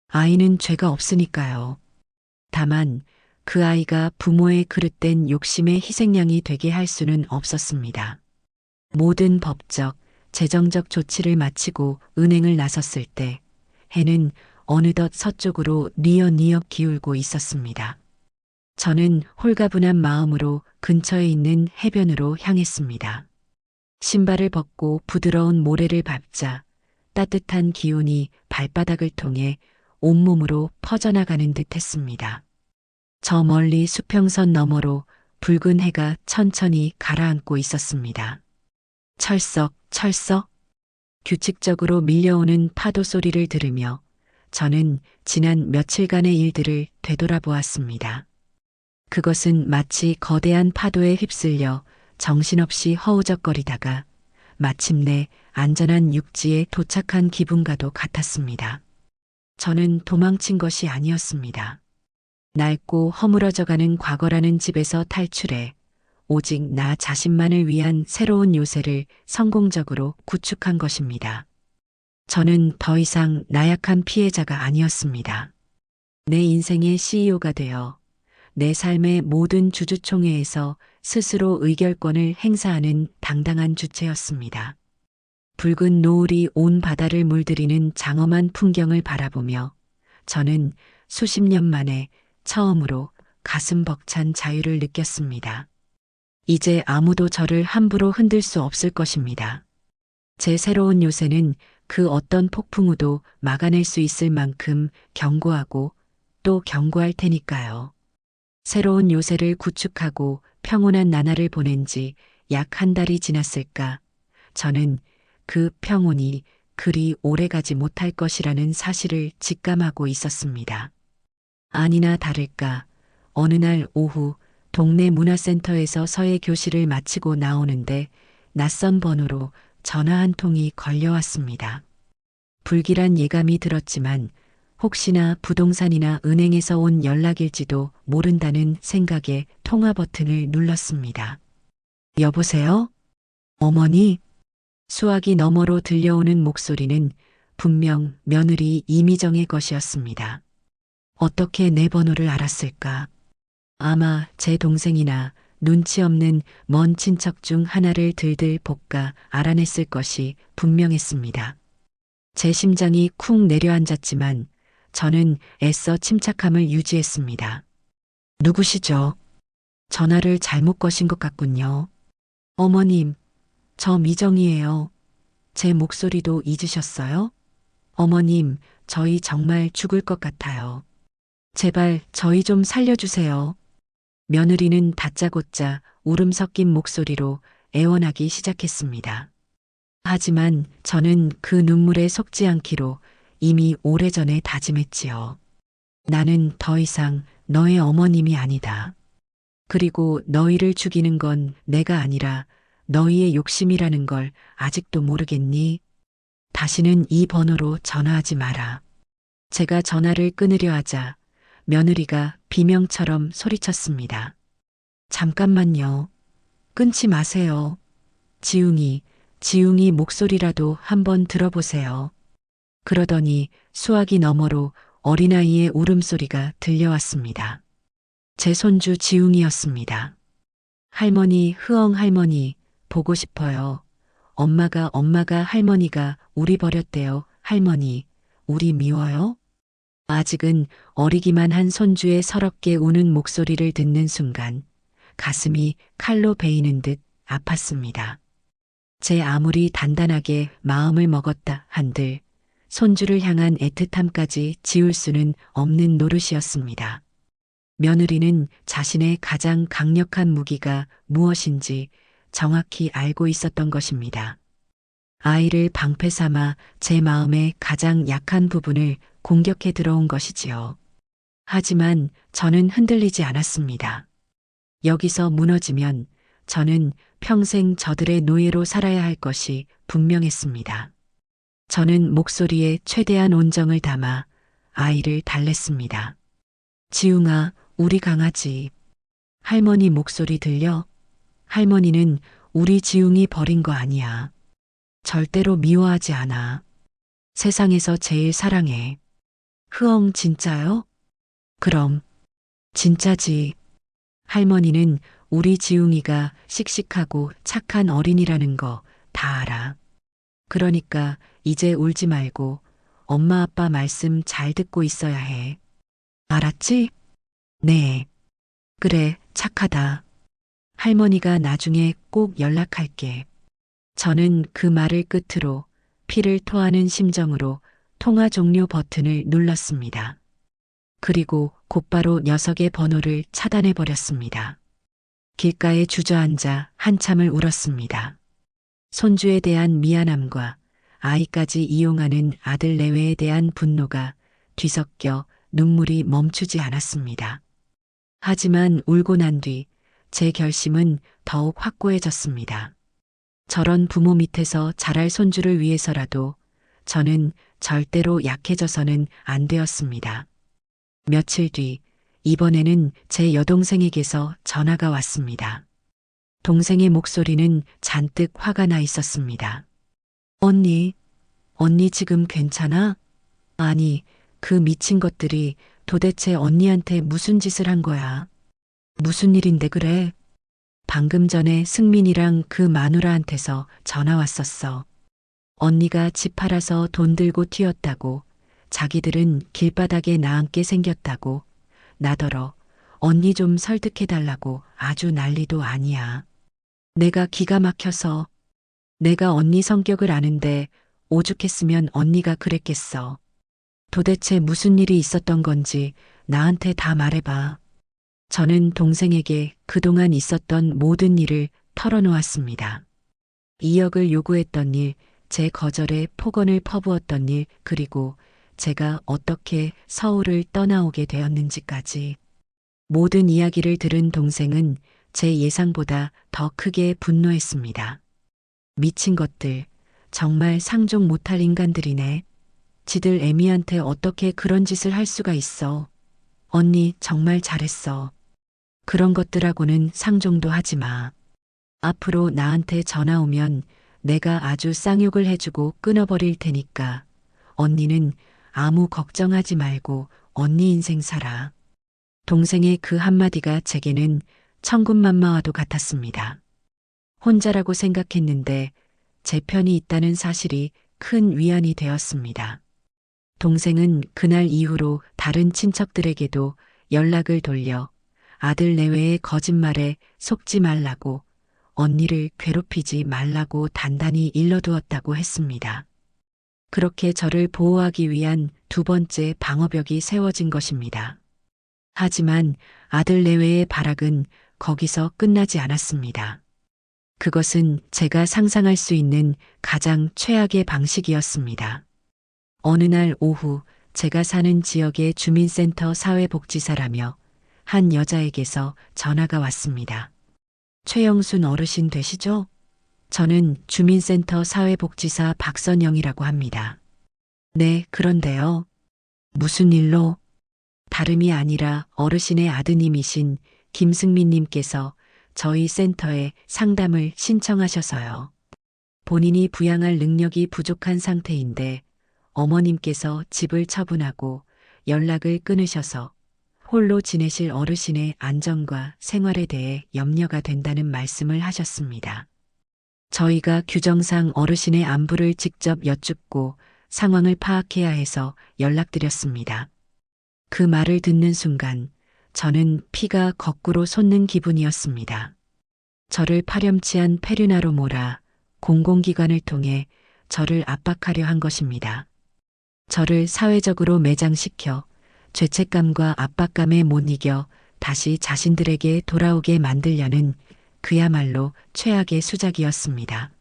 아이는 죄가 없으니까요. 다만 그 아이가 부모의 그릇된 욕심의 희생양이 되게 할 수는 없었습니다. 모든 법적, 재정적 조치를 마치고 은행을 나섰을 때 해는 어느덧 서쪽으로 뉘엿뉘엿 기울고 있었습니다. 저는 홀가분한 마음으로 근처에 있는 해변으로 향했습니다. 신발을 벗고 부드러운 모래를 밟자 따뜻한 기운이 발바닥을 통해 온몸으로 퍼져나가는 듯 했습니다. 저 멀리 수평선 너머로 붉은 해가 천천히 가라앉고 있었습니다. 철썩, 철썩. 규칙적으로 밀려오는 파도 소리를 들으며 저는 지난 며칠간의 일들을 되돌아보았습니다. 그것은 마치 거대한 파도에 휩쓸려 정신없이 허우적거리다가 마침내 안전한 육지에 도착한 기분과도 같았습니다. 저는 도망친 것이 아니었습니다. 낡고 허물어져가는 과거라는 집에서 탈출해 오직 나 자신만을 위한 새로운 요새를 성공적으로 구축한 것입니다. 저는 더 이상 나약한 피해자가 아니었습니다. 내 인생의 CEO가 되어 내 삶의 모든 주주총회에서 스스로 의결권을 행사하는 당당한 주체였습니다. 붉은 노을이 온 바다를 물들이는 장엄한 풍경을 바라보며 저는 수십 년 만에 처음으로 가슴 벅찬 자유를 느꼈습니다. 이제 아무도 저를 함부로 흔들 수 없을 것입니다. 제 새로운 요새는 그 어떤 폭풍우도 막아낼 수 있을 만큼 견고하고 또 견고할 테니까요. 새로운 요새를 구축하고 평온한 나날을 보낸 지 약 한 달이 지났을까, 저는 그 평온이 그리 오래가지 못할 것이라는 사실을 직감하고 있었습니다. 아니나 다를까, 어느 날 오후 동네 문화센터에서 서예 교실을 마치고 나오는데 낯선 번호로 전화 한 통이 걸려왔습니다. 불길한 예감이 들었지만 혹시나 부동산이나 은행에서 온 연락일지도 모른다는 생각에 통화 버튼을 눌렀습니다. 여보세요? 어머니? 수화기 너머로 들려오는 목소리는 분명 며느리 이미정의 것이었습니다. 어떻게 내 번호를 알았을까? 아마 제 동생이나 눈치 없는 먼 친척 중 하나를 들들 볶아 알아냈을 것이 분명했습니다. 제 심장이 쿵 내려앉았지만 저는 애써 침착함을 유지했습니다. 누구시죠? 전화를 잘못 거신 것 같군요. 어머님, 저 미정이에요. 제 목소리도 잊으셨어요? 어머님, 저희 정말 죽을 것 같아요. 제발 저희 좀 살려주세요. 며느리는 다짜고짜 울음 섞인 목소리로 애원하기 시작했습니다. 하지만 저는 그 눈물에 속지 않기로 이미 오래전에 다짐했지요. 나는 더 이상 너의 어머님이 아니다. 그리고 너희를 죽이는 건 내가 아니라 너희의 욕심이라는 걸 아직도 모르겠니? 다시는 이 번호로 전화하지 마라. 제가 전화를 끊으려 하자 며느리가 비명처럼 소리쳤습니다. 잠깐만요. 끊지 마세요. 지웅이 목소리라도 한번 들어보세요. 그러더니 수화기 너머로 어린아이의 울음소리가 들려왔습니다. 제 손주 지웅이었습니다. 할머니, 흐엉 할머니, 보고 싶어요. 엄마가 할머니가 우리 버렸대요. 할머니, 우리 미워요? 아직은 어리기만 한 손주의 서럽게 우는 목소리를 듣는 순간 가슴이 칼로 베이는 듯 아팠습니다. 제 아무리 단단하게 마음을 먹었다 한들 손주를 향한 애틋함까지 지울 수는 없는 노릇이었습니다. 며느리는 자신의 가장 강력한 무기가 무엇인지 정확히 알고 있었던 것입니다. 아이를 방패 삼아 제 마음의 가장 약한 부분을 공격해 들어온 것이지요. 하지만 저는 흔들리지 않았습니다. 여기서 무너지면 저는 평생 저들의 노예로 살아야 할 것이 분명했습니다. 저는 목소리에 최대한 온정을 담아 아이를 달랬습니다. 지웅아, 우리 강아지. 할머니 목소리 들려? 할머니는 우리 지웅이 버린 거 아니야. 절대로 미워하지 않아. 세상에서 제일 사랑해. 흐엉, 진짜요? 그럼, 진짜지. 할머니는 우리 지웅이가 씩씩하고 착한 어린이라는 거 다 알아. 그러니까 이제 울지 말고 엄마 아빠 말씀 잘 듣고 있어야 해. 알았지? 네. 그래, 착하다. 할머니가 나중에 꼭 연락할게. 저는 그 말을 끝으로 피를 토하는 심정으로 통화 종료 버튼을 눌렀습니다. 그리고 곧바로 녀석의 번호를 차단해버렸습니다. 길가에 주저앉아 한참을 울었습니다. 손주에 대한 미안함과 아이까지 이용하는 아들 내외에 대한 분노가 뒤섞여 눈물이 멈추지 않았습니다. 하지만 울고 난 뒤 제 결심은 더욱 확고해졌습니다. 저런 부모 밑에서 자랄 손주를 위해서라도 저는 절대로 약해져서는 안 되었습니다. 며칠 뒤 이번에는 제 여동생에게서 전화가 왔습니다. 동생의 목소리는 잔뜩 화가 나 있었습니다. 언니 지금 괜찮아? 아니, 그 미친 것들이 도대체 언니한테 무슨 짓을 한 거야? 무슨 일인데 그래? 방금 전에 승민이랑 그 마누라한테서 전화 왔었어. 언니가 집 팔아서 돈 들고 튀었다고, 자기들은 길바닥에 나앉게 생겼다고, 나더러 언니 좀 설득해달라고 아주 난리도 아니야. 내가 기가 막혀서 내가 언니 성격을 아는데 오죽했으면 언니가 그랬겠어. 도대체 무슨 일이 있었던 건지 나한테 다 말해봐. 저는 동생에게 그동안 있었던 모든 일을 털어놓았습니다. 2억을 요구했던 일, 제 거절에 폭언을 퍼부었던 일, 그리고 제가 어떻게 서울을 떠나오게 되었는지까지. 모든 이야기를 들은 동생은 제 예상보다 더 크게 분노했습니다. 미친 것들, 정말 상종 못할 인간들이네. 지들 애미한테 어떻게 그런 짓을 할 수가 있어. 언니 정말 잘했어. 그런 것들하고는 상종도 하지 마. 앞으로 나한테 전화 오면 내가 아주 쌍욕을 해주고 끊어버릴 테니까 언니는 아무 걱정하지 말고 언니 인생 살아. 동생의 그 한마디가 제게는 천군만마와도 같았습니다. 혼자라고 생각했는데 제 편이 있다는 사실이 큰 위안이 되었습니다. 동생은 그날 이후로 다른 친척들에게도 연락을 돌려 아들 내외의 거짓말에 속지 말라고, 언니를 괴롭히지 말라고 단단히 일러두었다고 했습니다. 그렇게 저를 보호하기 위한 두 번째 방어벽이 세워진 것입니다. 하지만 아들 내외의 발악은 거기서 끝나지 않았습니다. 그것은 제가 상상할 수 있는 가장 최악의 방식이었습니다. 어느 날 오후 제가 사는 지역의 주민센터 사회복지사라며 한 여자에게서 전화가 왔습니다. 최영순 어르신 되시죠? 저는 주민센터 사회복지사 박선영이라고 합니다. 네, 그런데요. 무슨 일로? 다름이 아니라 어르신의 아드님이신 김승민님께서 저희 센터에 상담을 신청하셔서요. 본인이 부양할 능력이 부족한 상태인데 어머님께서 집을 처분하고 연락을 끊으셔서 홀로 지내실 어르신의 안전과 생활에 대해 염려가 된다는 말씀을 하셨습니다. 저희가 규정상 어르신의 안부를 직접 여쭙고 상황을 파악해야 해서 연락드렸습니다. 그 말을 듣는 순간 저는 피가 거꾸로 솟는 기분이었습니다. 저를 파렴치한 페르나로 몰아 공공기관을 통해 저를 압박하려 한 것입니다. 저를 사회적으로 매장시켜 죄책감과 압박감에 못 이겨 다시 자신들에게 돌아오게 만들려는 그야말로 최악의 수작이었습니다.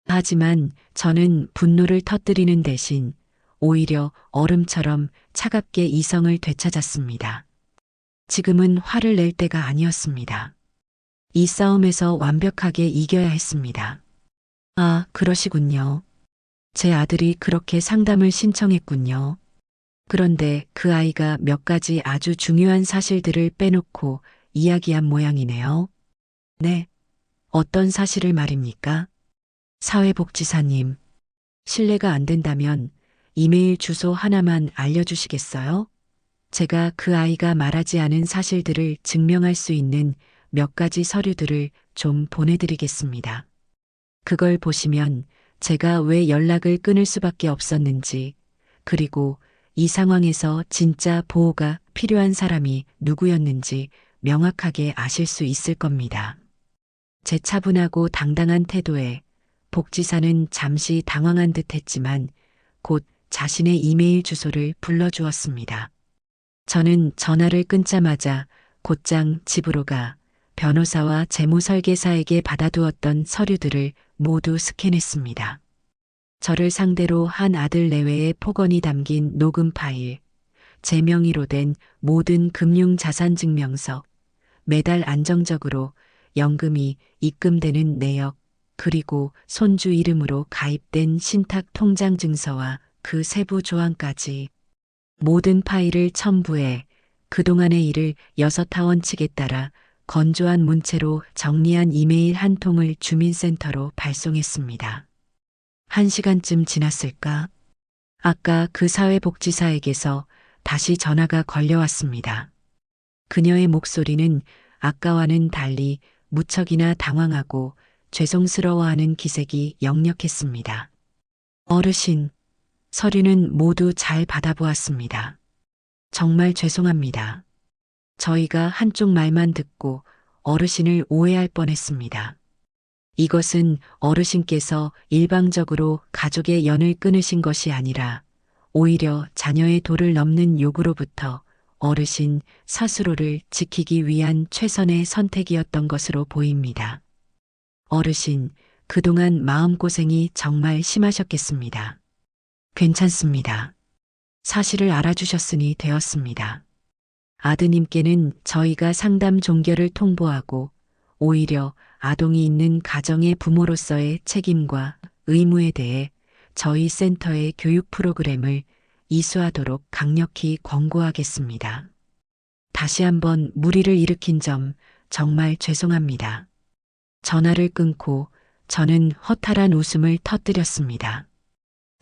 하지만 저는 분노를 터뜨리는 대신 오히려 얼음처럼 차갑게 이성을 되찾았습니다. 지금은 화를 낼 때가 아니었습니다. 이 싸움에서 완벽하게 이겨야 했습니다. 아, 그러시군요. 제 아들이 그렇게 상담을 신청했군요. 그런데 그 아이가 몇 가지 아주 중요한 사실들을 빼놓고 이야기한 모양이네요. 네. 어떤 사실을 말입니까? 사회복지사님, 실례가 안 된다면 이메일 주소 하나만 알려주시겠어요? 제가 그 아이가 말하지 않은 사실들을 증명할 수 있는 몇 가지 서류들을 좀 보내드리겠습니다. 그걸 보시면 제가 왜 연락을 끊을 수밖에 없었는지, 그리고 이 상황에서 진짜 보호가 필요한 사람이 누구였는지 명확하게 아실 수 있을 겁니다. 제 차분하고 당당한 태도에 복지사는 잠시 당황한 듯 했지만 곧 자신의 이메일 주소를 불러주었습니다. 저는 전화를 끊자마자 곧장 집으로 가 변호사와 재무설계사에게 받아두었던 서류들을 모두 스캔했습니다. 저를 상대로 한 아들 내외의 폭언이 담긴 녹음 파일, 제 명의로 된 모든 금융자산증명서, 매달 안정적으로 연금이 입금되는 내역, 그리고 손주 이름으로 가입된 신탁 통장 증서와 그 세부 조항까지 모든 파일을 첨부해 그동안의 일을 여서타원 측에 따라 건조한 문체로 정리한 이메일 한 통을 주민센터로 발송했습니다. 1시간쯤 지났을까? 아까 그 사회복지사에게서 다시 전화가 걸려왔습니다. 그녀의 목소리는 아까와는 달리 무척이나 당황하고 죄송스러워하는 기색이 역력했습니다. 어르신, 서류는 모두 잘 받아보았습니다. 정말 죄송합니다. 저희가 한쪽 말만 듣고 어르신을 오해할 뻔했습니다. 이것은 어르신께서 일방적으로 가족의 연을 끊으신 것이 아니라 오히려 자녀의 도를 넘는 요구로부터 어르신 스스로를 지키기 위한 최선의 선택이었던 것으로 보입니다. 어르신, 그동안 마음고생이 정말 심하셨겠습니다. 괜찮습니다. 사실을 알아주셨으니 되었습니다. 아드님께는 저희가 상담 종결을 통보하고 오히려 아동이 있는 가정의 부모로서의 책임과 의무에 대해 저희 센터의 교육 프로그램을 이수하도록 강력히 권고하겠습니다. 다시 한번 무리를 일으킨 점 정말 죄송합니다. 전화를 끊고 저는 허탈한 웃음을 터뜨렸습니다.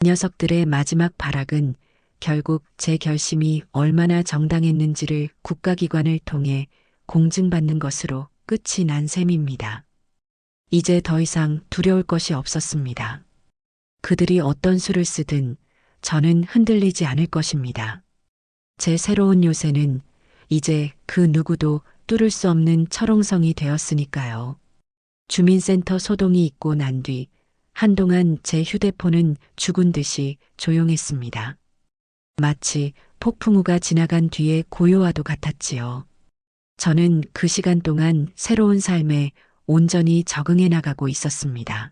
녀석들의 마지막 발악은 결국 제 결심이 얼마나 정당했는지를 국가기관을 통해 공증받는 것으로 끝이 난 셈입니다. 이제 더 이상 두려울 것이 없었습니다. 그들이 어떤 수를 쓰든 저는 흔들리지 않을 것입니다. 제 새로운 요새는 이제 그 누구도 뚫을 수 없는 철옹성이 되었으니까요. 주민센터 소동이 있고 난 뒤 한동안 제 휴대폰은 죽은 듯이 조용했습니다. 마치 폭풍우가 지나간 뒤의 고요와도 같았지요. 저는 그 시간 동안 새로운 삶에 온전히 적응해 나가고 있었습니다.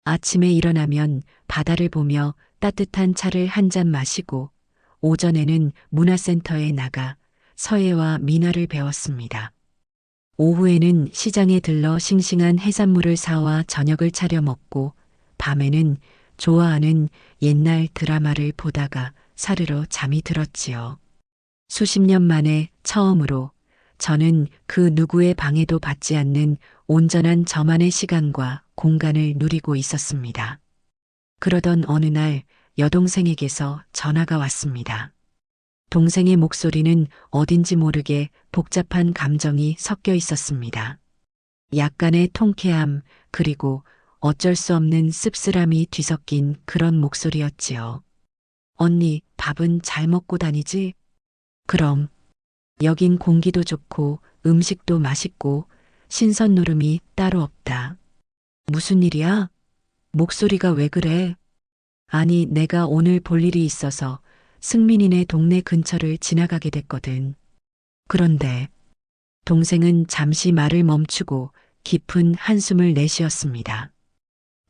아침에 일어나면 바다를 보며 따뜻한 차를 한 잔 마시고 오전에는 문화센터에 나가 서예와 민화를 배웠습니다. 오후에는 시장에 들러 싱싱한 해산물을 사와 저녁을 차려 먹고 밤에는 좋아하는 옛날 드라마를 보다가 사르르 잠이 들었지요. 수십 년 만에 처음으로 저는 그 누구의 방해도 받지 않는 온전한 저만의 시간과 공간을 누리고 있었습니다. 그러던 어느 날 여동생에게서 전화가 왔습니다. 동생의 목소리는 어딘지 모르게 복잡한 감정이 섞여 있었습니다. 약간의 통쾌함, 그리고 어쩔 수 없는 씁쓸함이 뒤섞인 그런 목소리였지요. 언니, 밥은 잘 먹고 다니지? 그럼 여긴 공기도 좋고 음식도 맛있고 신선 노름이 따로 없다. 무슨 일이야? 목소리가 왜 그래? 아니, 내가 오늘 볼 일이 있어서 승민이네 동네 근처를 지나가게 됐거든. 그런데 동생은 잠시 말을 멈추고 깊은 한숨을 내쉬었습니다.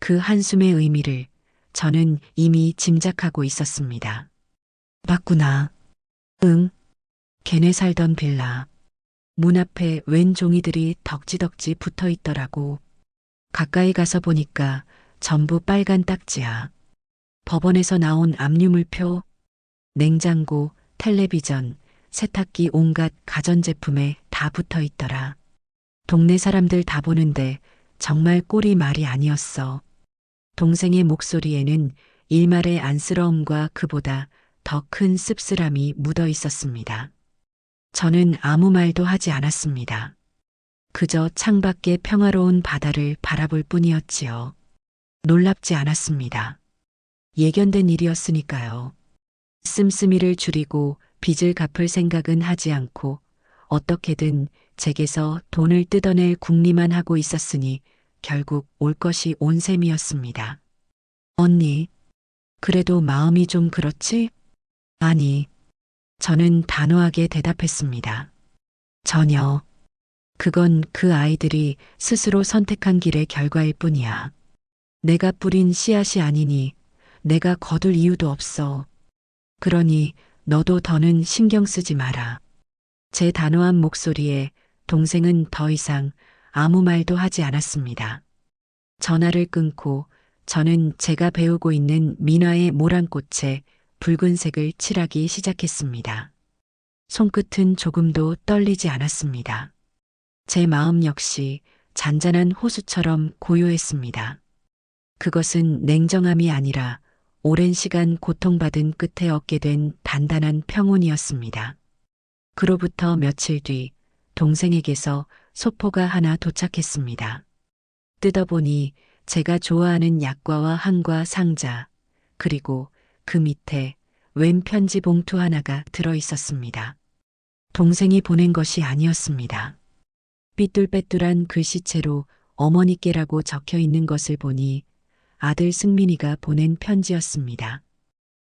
그 한숨의 의미를 저는 이미 짐작하고 있었습니다. 맞구나. 응, 걔네 살던 빌라. 문 앞에 웬 종이들이 덕지덕지 붙어 있더라고. 가까이 가서 보니까 전부 빨간 딱지야. 법원에서 나온 압류물표, 냉장고, 텔레비전, 세탁기 온갖 가전제품에 다 붙어 있더라. 동네 사람들 다 보는데 정말 꼴이 말이 아니었어. 동생의 목소리에는 일말의 안쓰러움과 그보다 더 큰 씁쓸함이 묻어 있었습니다. 저는 아무 말도 하지 않았습니다. 그저 창밖의 평화로운 바다를 바라볼 뿐이었지요. 놀랍지 않았습니다. 예견된 일이었으니까요. 씀씀이를 줄이고 빚을 갚을 생각은 하지 않고 어떻게든 제게서 돈을 뜯어낼 궁리만 하고 있었으니 결국 올 것이 온 셈이었습니다. 언니, 그래도 마음이 좀 그렇지? 아니, 저는 단호하게 대답했습니다. 전혀. 그건 그 아이들이 스스로 선택한 길의 결과일 뿐이야. 내가 뿌린 씨앗이 아니니 내가 거둘 이유도 없어. 그러니 너도 더는 신경 쓰지 마라. 제 단호한 목소리에 동생은 더 이상 아무 말도 하지 않았습니다. 전화를 끊고 저는 제가 배우고 있는 민화의 모란꽃에 붉은색을 칠하기 시작했습니다. 손끝은 조금도 떨리지 않았습니다. 제 마음 역시 잔잔한 호수처럼 고요했습니다. 그것은 냉정함이 아니라 오랜 시간 고통받은 끝에 얻게 된 단단한 평온이었습니다. 그로부터 며칠 뒤 동생에게서 소포가 하나 도착했습니다. 뜯어보니 제가 좋아하는 약과와 한과 상자, 그리고 그 밑에 웬 편지 봉투 하나가 들어 있었습니다. 동생이 보낸 것이 아니었습니다. 삐뚤빼뚤한 글씨체로 어머니께라고 적혀 있는 것을 보니 아들 승민이가 보낸 편지였습니다.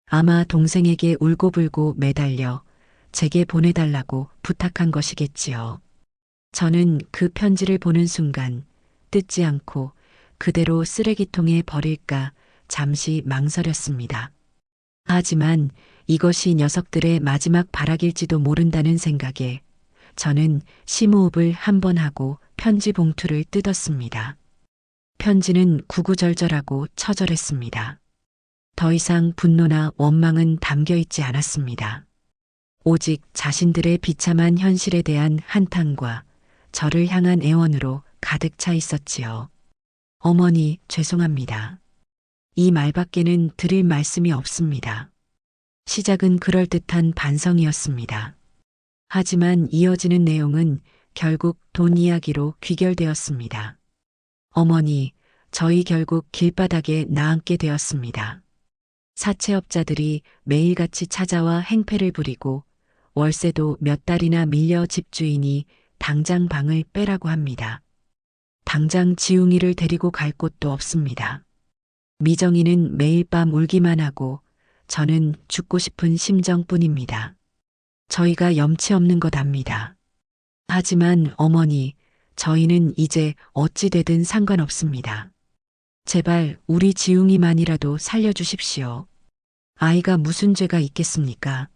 아마 동생에게 울고불고 매달려 제게 보내달라고 부탁한 것이겠지요. 저는 그 편지를 보는 순간 뜯지 않고 그대로 쓰레기통에 버릴까 잠시 망설였습니다. 하지만 이것이 녀석들의 마지막 발악일지도 모른다는 생각에 저는 심호흡을 한 번 하고 편지 봉투를 뜯었습니다. 편지는 구구절절하고 처절했습니다. 더 이상 분노나 원망은 담겨 있지 않았습니다. 오직 자신들의 비참한 현실에 대한 한탄과 저를 향한 애원으로 가득 차 있었지요. 어머니, 죄송합니다. 이 말밖에는 드릴 말씀이 없습니다. 시작은 그럴듯한 반성이었습니다. 하지만 이어지는 내용은 결국 돈 이야기로 귀결되었습니다. 어머니, 저희 결국 길바닥에 나앉게 되었습니다. 사채업자들이 매일같이 찾아와 행패를 부리고 월세도 몇 달이나 밀려 집주인이 당장 방을 빼라고 합니다. 당장 지웅이를 데리고 갈 곳도 없습니다. 미정이는 매일 밤 울기만 하고 저는 죽고 싶은 심정뿐입니다. 저희가 염치 없는 것 압니다. 하지만 어머니, 저희는 이제 어찌 되든 상관없습니다. 제발 우리 지웅이만이라도 살려주십시오. 아이가 무슨 죄가 있겠습니까?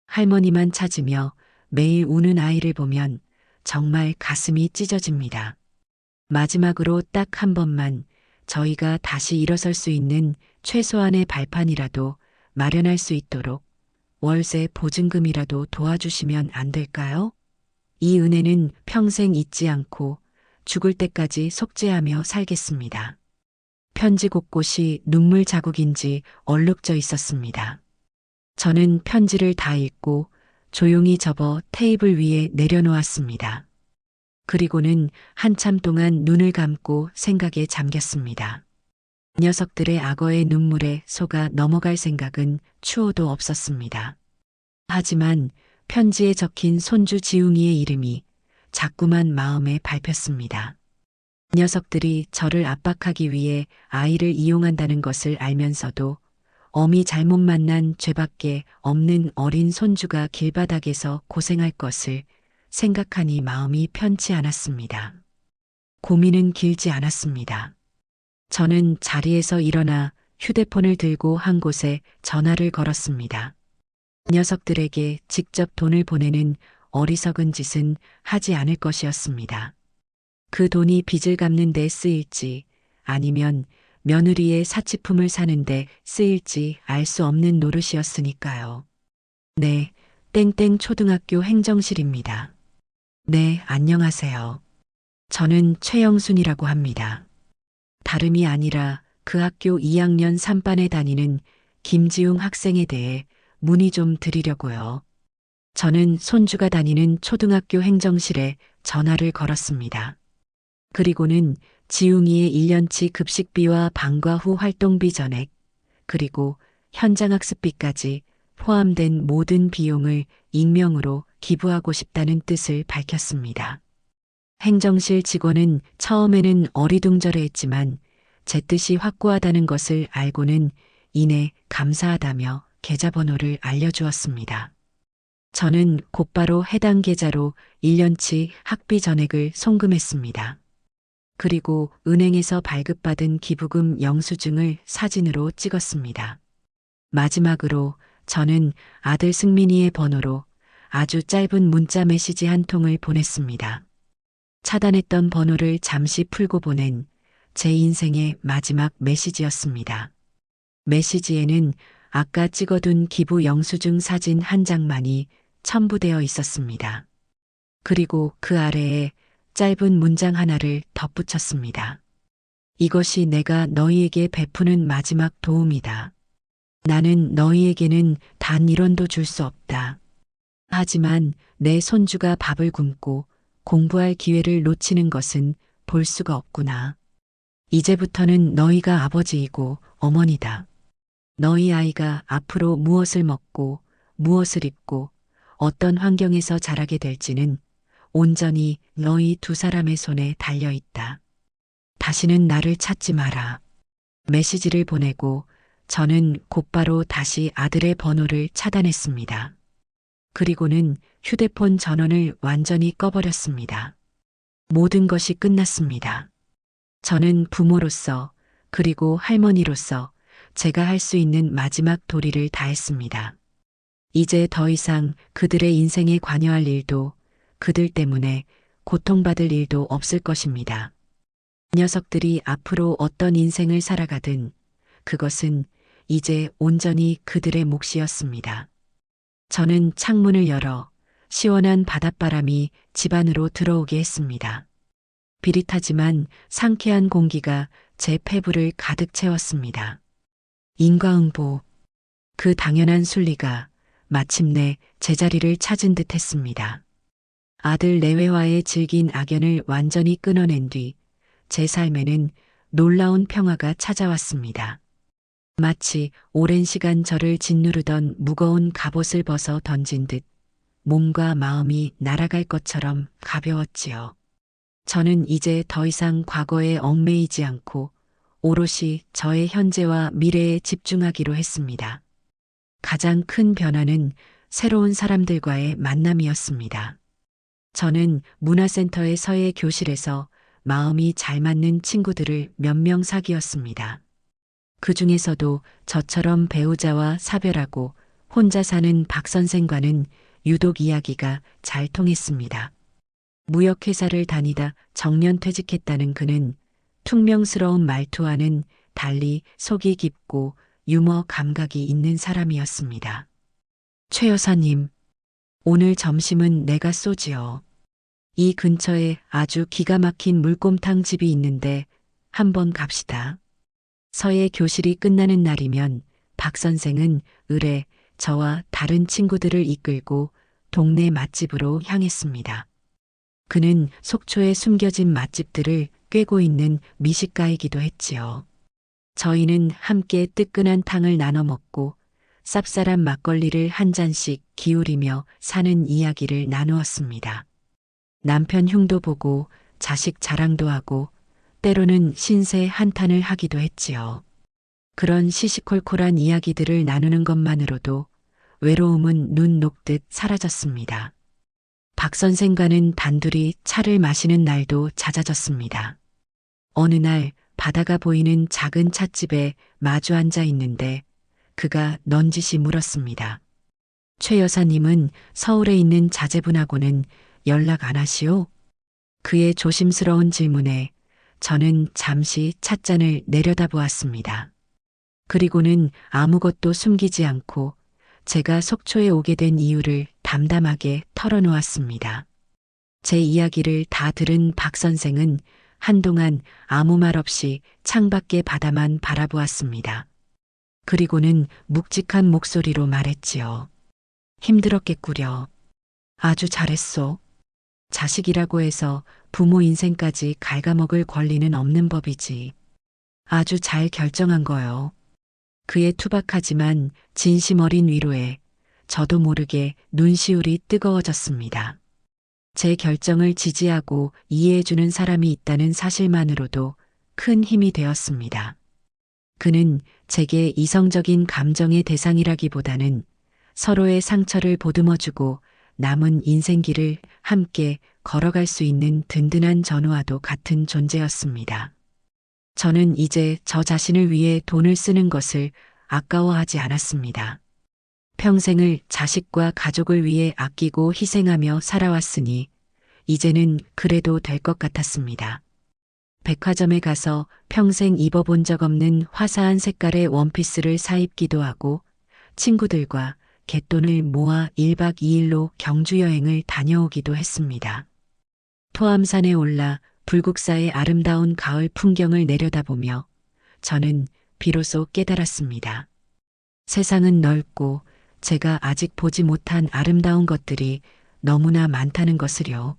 할머니만 찾으며 매일 우는 아이를 보면 정말 가슴이 찢어집니다. 마지막으로 딱 한 번만 저희가 다시 일어설 수 있는 최소한의 발판이라도 마련할 수 있도록 월세 보증금이라도 도와주시면 안 될까요? 이 은혜는 평생 잊지 않고 죽을 때까지 속죄하며 살겠습니다. 편지 곳곳이 눈물 자국인지 얼룩져 있었습니다. 저는 편지를 다 읽고 조용히 접어 테이블 위에 내려놓았습니다. 그리고는 한참 동안 눈을 감고 생각에 잠겼습니다. 녀석들의 악어의 눈물에 속아 넘어갈 생각은 추호도 없었습니다. 하지만 편지에 적힌 손주 지웅이의 이름이 자꾸만 마음에 밟혔습니다. 녀석들이 저를 압박하기 위해 아이를 이용한다는 것을 알면서도 엄히 잘못 만난 죄밖에 없는 어린 손주가 길바닥에서 고생할 것을 생각하니 마음이 편치 않았습니다. 고민은 길지 않았습니다. 저는 자리에서 일어나 휴대폰을 들고 한 곳에 전화를 걸었습니다. 녀석들에게 직접 돈을 보내는 어리석은 짓은 하지 않을 것이었습니다. 그 돈이 빚을 갚는 데 쓰일지 아니면 며느리의 사치품을 사는데 쓰일지 알 수 없는 노릇이었으니까요. 네, 땡땡 초등학교 행정실입니다. 네, 안녕하세요. 저는 최영순이라고 합니다. 다름이 아니라 그 학교 2학년 3반에 다니는 김지웅 학생에 대해 문의 좀 드리려고요. 저는 손주가 다니는 초등학교 행정실에 전화를 걸었습니다. 그리고는 지웅이의 1년치 급식비와 방과 후 활동비 전액, 그리고 현장학습비까지 포함된 모든 비용을 익명으로 기부하고 싶다는 뜻을 밝혔습니다. 행정실 직원은 처음에는 어리둥절해했지만 제 뜻이 확고하다는 것을 알고는 이내 감사하다며 계좌번호를 알려주었습니다. 저는 곧바로 해당 계좌로 1년치 학비 전액을 송금했습니다. 그리고 은행에서 발급받은 기부금 영수증을 사진으로 찍었습니다. 마지막으로 저는 아들 승민이의 번호로 아주 짧은 문자 메시지 한 통을 보냈습니다. 차단했던 번호를 잠시 풀고 보낸 제 인생의 마지막 메시지였습니다. 메시지에는 아까 찍어둔 기부 영수증 사진 한 장만이 첨부되어 있었습니다. 그리고 그 아래에 짧은 문장 하나를 덧붙였습니다. 이것이 내가 너희에게 베푸는 마지막 도움이다. 나는 너희에게는 단 1원도 줄 수 없다. 하지만 내 손주가 밥을 굶고 공부할 기회를 놓치는 것은 볼 수가 없구나. 이제부터는 너희가 아버지이고 어머니다. 너희 아이가 앞으로 무엇을 먹고 무엇을 입고 어떤 환경에서 자라게 될지는 온전히 너희 두 사람의 손에 달려 있다. 다시는 나를 찾지 마라. 메시지를 보내고 저는 곧바로 다시 아들의 번호를 차단했습니다. 그리고는 휴대폰 전원을 완전히 꺼버렸습니다. 모든 것이 끝났습니다. 저는 부모로서 그리고 할머니로서 제가 할 수 있는 마지막 도리를 다했습니다. 이제 더 이상 그들의 인생에 관여할 일도 그들 때문에 고통받을 일도 없을 것입니다. 녀석들이 앞으로 어떤 인생을 살아가든 그것은 이제 온전히 그들의 몫이었습니다. 저는 창문을 열어 시원한 바닷바람이 집 안으로 들어오게 했습니다. 비릿하지만 상쾌한 공기가 제 폐부를 가득 채웠습니다. 인과응보, 그 당연한 순리가 마침내 제자리를 찾은 듯 했습니다. 아들 내외와의 질긴 악연을 완전히 끊어낸 뒤 제 삶에는 놀라운 평화가 찾아왔습니다. 마치 오랜 시간 저를 짓누르던 무거운 갑옷을 벗어 던진 듯 몸과 마음이 날아갈 것처럼 가벼웠지요. 저는 이제 더 이상 과거에 얽매이지 않고 오롯이 저의 현재와 미래에 집중하기로 했습니다. 가장 큰 변화는 새로운 사람들과의 만남이었습니다. 저는 문화센터의 서예 교실에서 마음이 잘 맞는 친구들을 몇 명 사귀었습니다. 그 중에서도 저처럼 배우자와 사별하고 혼자 사는 박 선생과는 유독 이야기가 잘 통했습니다. 무역회사를 다니다 정년 퇴직했다는 그는 퉁명스러운 말투와는 달리 속이 깊고 유머 감각이 있는 사람이었습니다. 최 여사님, 오늘 점심은 내가 쏘지요. 이 근처에 아주 기가 막힌 물곰탕 집이 있는데 한번 갑시다. 서예 교실이 끝나는 날이면 박 선생은 을에 저와 다른 친구들을 이끌고 동네 맛집으로 향했습니다. 그는 속초에 숨겨진 맛집들을 꿰고 있는 미식가이기도 했지요. 저희는 함께 뜨끈한 탕을 나눠 먹고 쌉쌀한 막걸리를 한 잔씩 기울이며 사는 이야기를 나누었습니다. 남편 흉도 보고 자식 자랑도 하고 때로는 신세 한탄을 하기도 했지요. 그런 시시콜콜한 이야기들을 나누는 것만으로도 외로움은 눈 녹듯 사라졌습니다. 박 선생과는 단둘이 차를 마시는 날도 잦아졌습니다. 어느 날 바다가 보이는 작은 찻집에 마주 앉아 있는데 그가 넌지시 물었습니다. 최 여사님은 서울에 있는 자제분하고는 연락 안 하시오? 그의 조심스러운 질문에 저는 잠시 찻잔을 내려다보았습니다. 그리고는 아무것도 숨기지 않고 제가 속초에 오게 된 이유를 담담하게 털어놓았습니다. 제 이야기를 다 들은 박 선생은 한동안 아무 말 없이 창밖의 바다만 바라보았습니다. 그리고는 묵직한 목소리로 말했지요. 힘들었겠구려. 아주 잘했소. 자식이라고 해서 부모 인생까지 갉아먹을 권리는 없는 법이지. 아주 잘 결정한 거요. 그의 투박하지만 진심 어린 위로에 저도 모르게 눈시울이 뜨거워졌습니다. 제 결정을 지지하고 이해해주는 사람이 있다는 사실만으로도 큰 힘이 되었습니다. 그는 제게 이성적인 감정의 대상이라기보다는 서로의 상처를 보듬어주고 남은 인생길을 함께 걸어갈 수 있는 든든한 전우와도 같은 존재였습니다. 저는 이제 저 자신을 위해 돈을 쓰는 것을 아까워하지 않았습니다. 평생을 자식과 가족을 위해 아끼고 희생하며 살아왔으니 이제는 그래도 될 것 같았습니다. 백화점에 가서 평생 입어본 적 없는 화사한 색깔의 원피스를 사입기도 하고 친구들과 갯돈을 모아 1박 2일로 경주 여행을 다녀오기도 했습니다. 토암산에 올라 불국사의 아름다운 가을 풍경을 내려다보며 저는 비로소 깨달았습니다. 세상은 넓고 제가 아직 보지 못한 아름다운 것들이 너무나 많다는 것을요.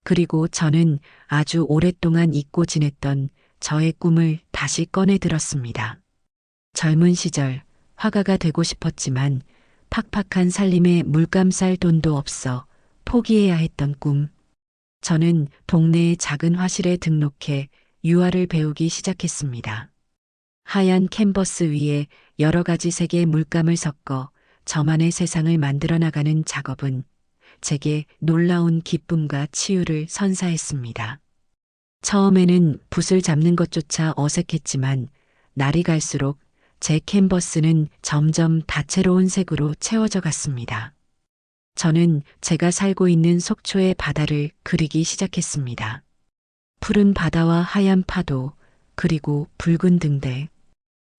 그리고 저는 아주 오랫동안 잊고 지냈던 저의 꿈을 다시 꺼내 들었습니다. 젊은 시절 화가가 되고 싶었지만 팍팍한 살림에 물감 쌀 돈도 없어 포기해야 했던 꿈. 저는 동네의 작은 화실에 등록해 유화를 배우기 시작했습니다. 하얀 캔버스 위에 여러 가지 색의 물감을 섞어 저만의 세상을 만들어 나가는 작업은 제게 놀라운 기쁨과 치유를 선사했습니다. 처음에는 붓을 잡는 것조차 어색했지만 날이 갈수록 제 캔버스는 점점 다채로운 색으로 채워져 갔습니다. 저는 제가 살고 있는 속초의 바다를 그리기 시작했습니다. 푸른 바다와 하얀 파도, 그리고 붉은 등대.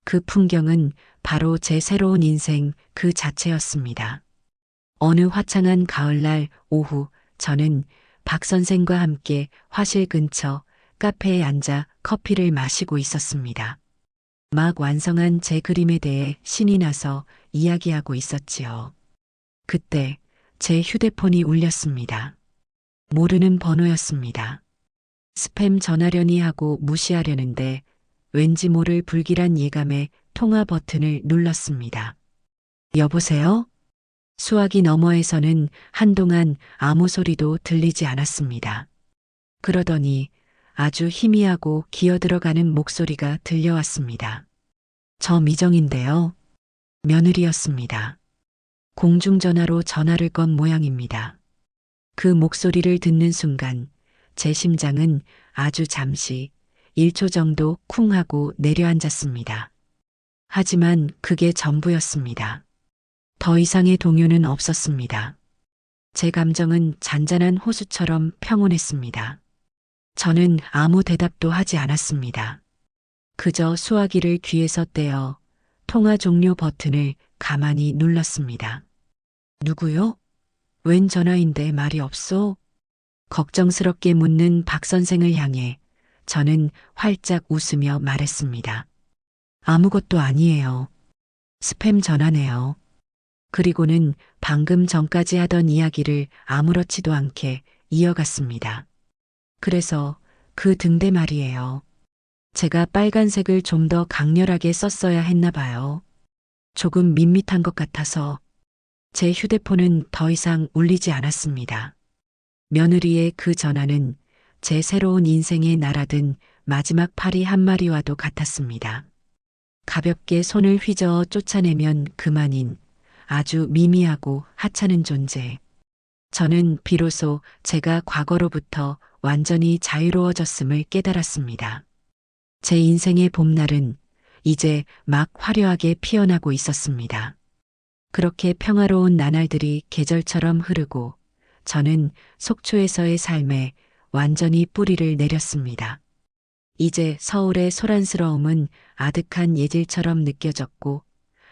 그 풍경은 바로 제 새로운 인생 그 자체였습니다. 어느 화창한 가을날 오후 저는 박 선생과 함께 화실 근처 카페에 앉아 커피를 마시고 있었습니다. 막 완성한 제 그림에 대해 신이 나서 이야기하고 있었지요. 그때 제 휴대폰이 울렸습니다. 모르는 번호였습니다. 스팸 전화려니 하고 무시하려는데 왠지 모를 불길한 예감에 통화 버튼을 눌렀습니다. 여보세요? 수화기 너머에서는 한동안 아무 소리도 들리지 않았습니다. 그러더니 아주 희미하고 기어들어가는 목소리가 들려왔습니다. 저 미정인데요. 며느리였습니다. 공중전화로 전화를 건 모양입니다. 그 목소리를 듣는 순간 제 심장은 아주 잠시 1초 정도 쿵 하고 내려앉았습니다. 하지만 그게 전부였습니다. 더 이상의 동요는 없었습니다. 제 감정은 잔잔한 호수처럼 평온했습니다. 저는 아무 대답도 하지 않았습니다. 그저 수화기를 귀에서 떼어 통화 종료 버튼을 가만히 눌렀습니다. 누구요? 웬 전화인데 말이 없소? 걱정스럽게 묻는 박 선생을 향해 저는 활짝 웃으며 말했습니다. 아무것도 아니에요. 스팸 전화네요. 그리고는 방금 전까지 하던 이야기를 아무렇지도 않게 이어갔습니다. 그래서 그 등대 말이에요. 제가 빨간색을 좀 더 강렬하게 썼어야 했나 봐요. 조금 밋밋한 것 같아서 제 휴대폰은 더 이상 울리지 않았습니다. 며느리의 그 전화는 제 새로운 인생에 날아든 마지막 파리 한 마리와도 같았습니다. 가볍게 손을 휘저어 쫓아내면 그만인 아주 미미하고 하찮은 존재. 저는 비로소 제가 과거로부터 완전히 자유로워졌음을 깨달았습니다. 제 인생의 봄날은 이제 막 화려하게 피어나고 있었습니다. 그렇게 평화로운 나날들이 계절처럼 흐르고 저는 속초에서의 삶에 완전히 뿌리를 내렸습니다. 이제 서울의 소란스러움은 아득한 예질처럼 느껴졌고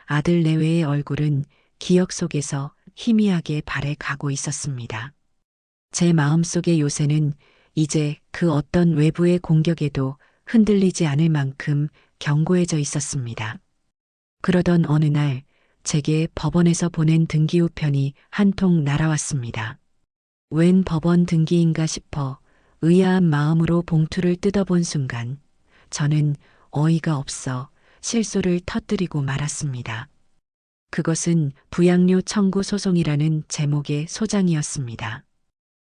아들 내외의 얼굴은 기억 속에서 희미하게 발해 가고 있었습니다. 제 마음속의 요새는 이제 그 어떤 외부의 공격에도 흔들리지 않을 만큼 견고해져 있었습니다. 그러던 어느 날 제게 법원에서 보낸 등기우편이 한 통 날아왔습니다. 웬 법원 등기인가 싶어 의아한 마음으로 봉투를 뜯어본 순간 저는 어이가 없어 실소를 터뜨리고 말았습니다. 그것은 부양료 청구 소송이라는 제목의 소장이었습니다.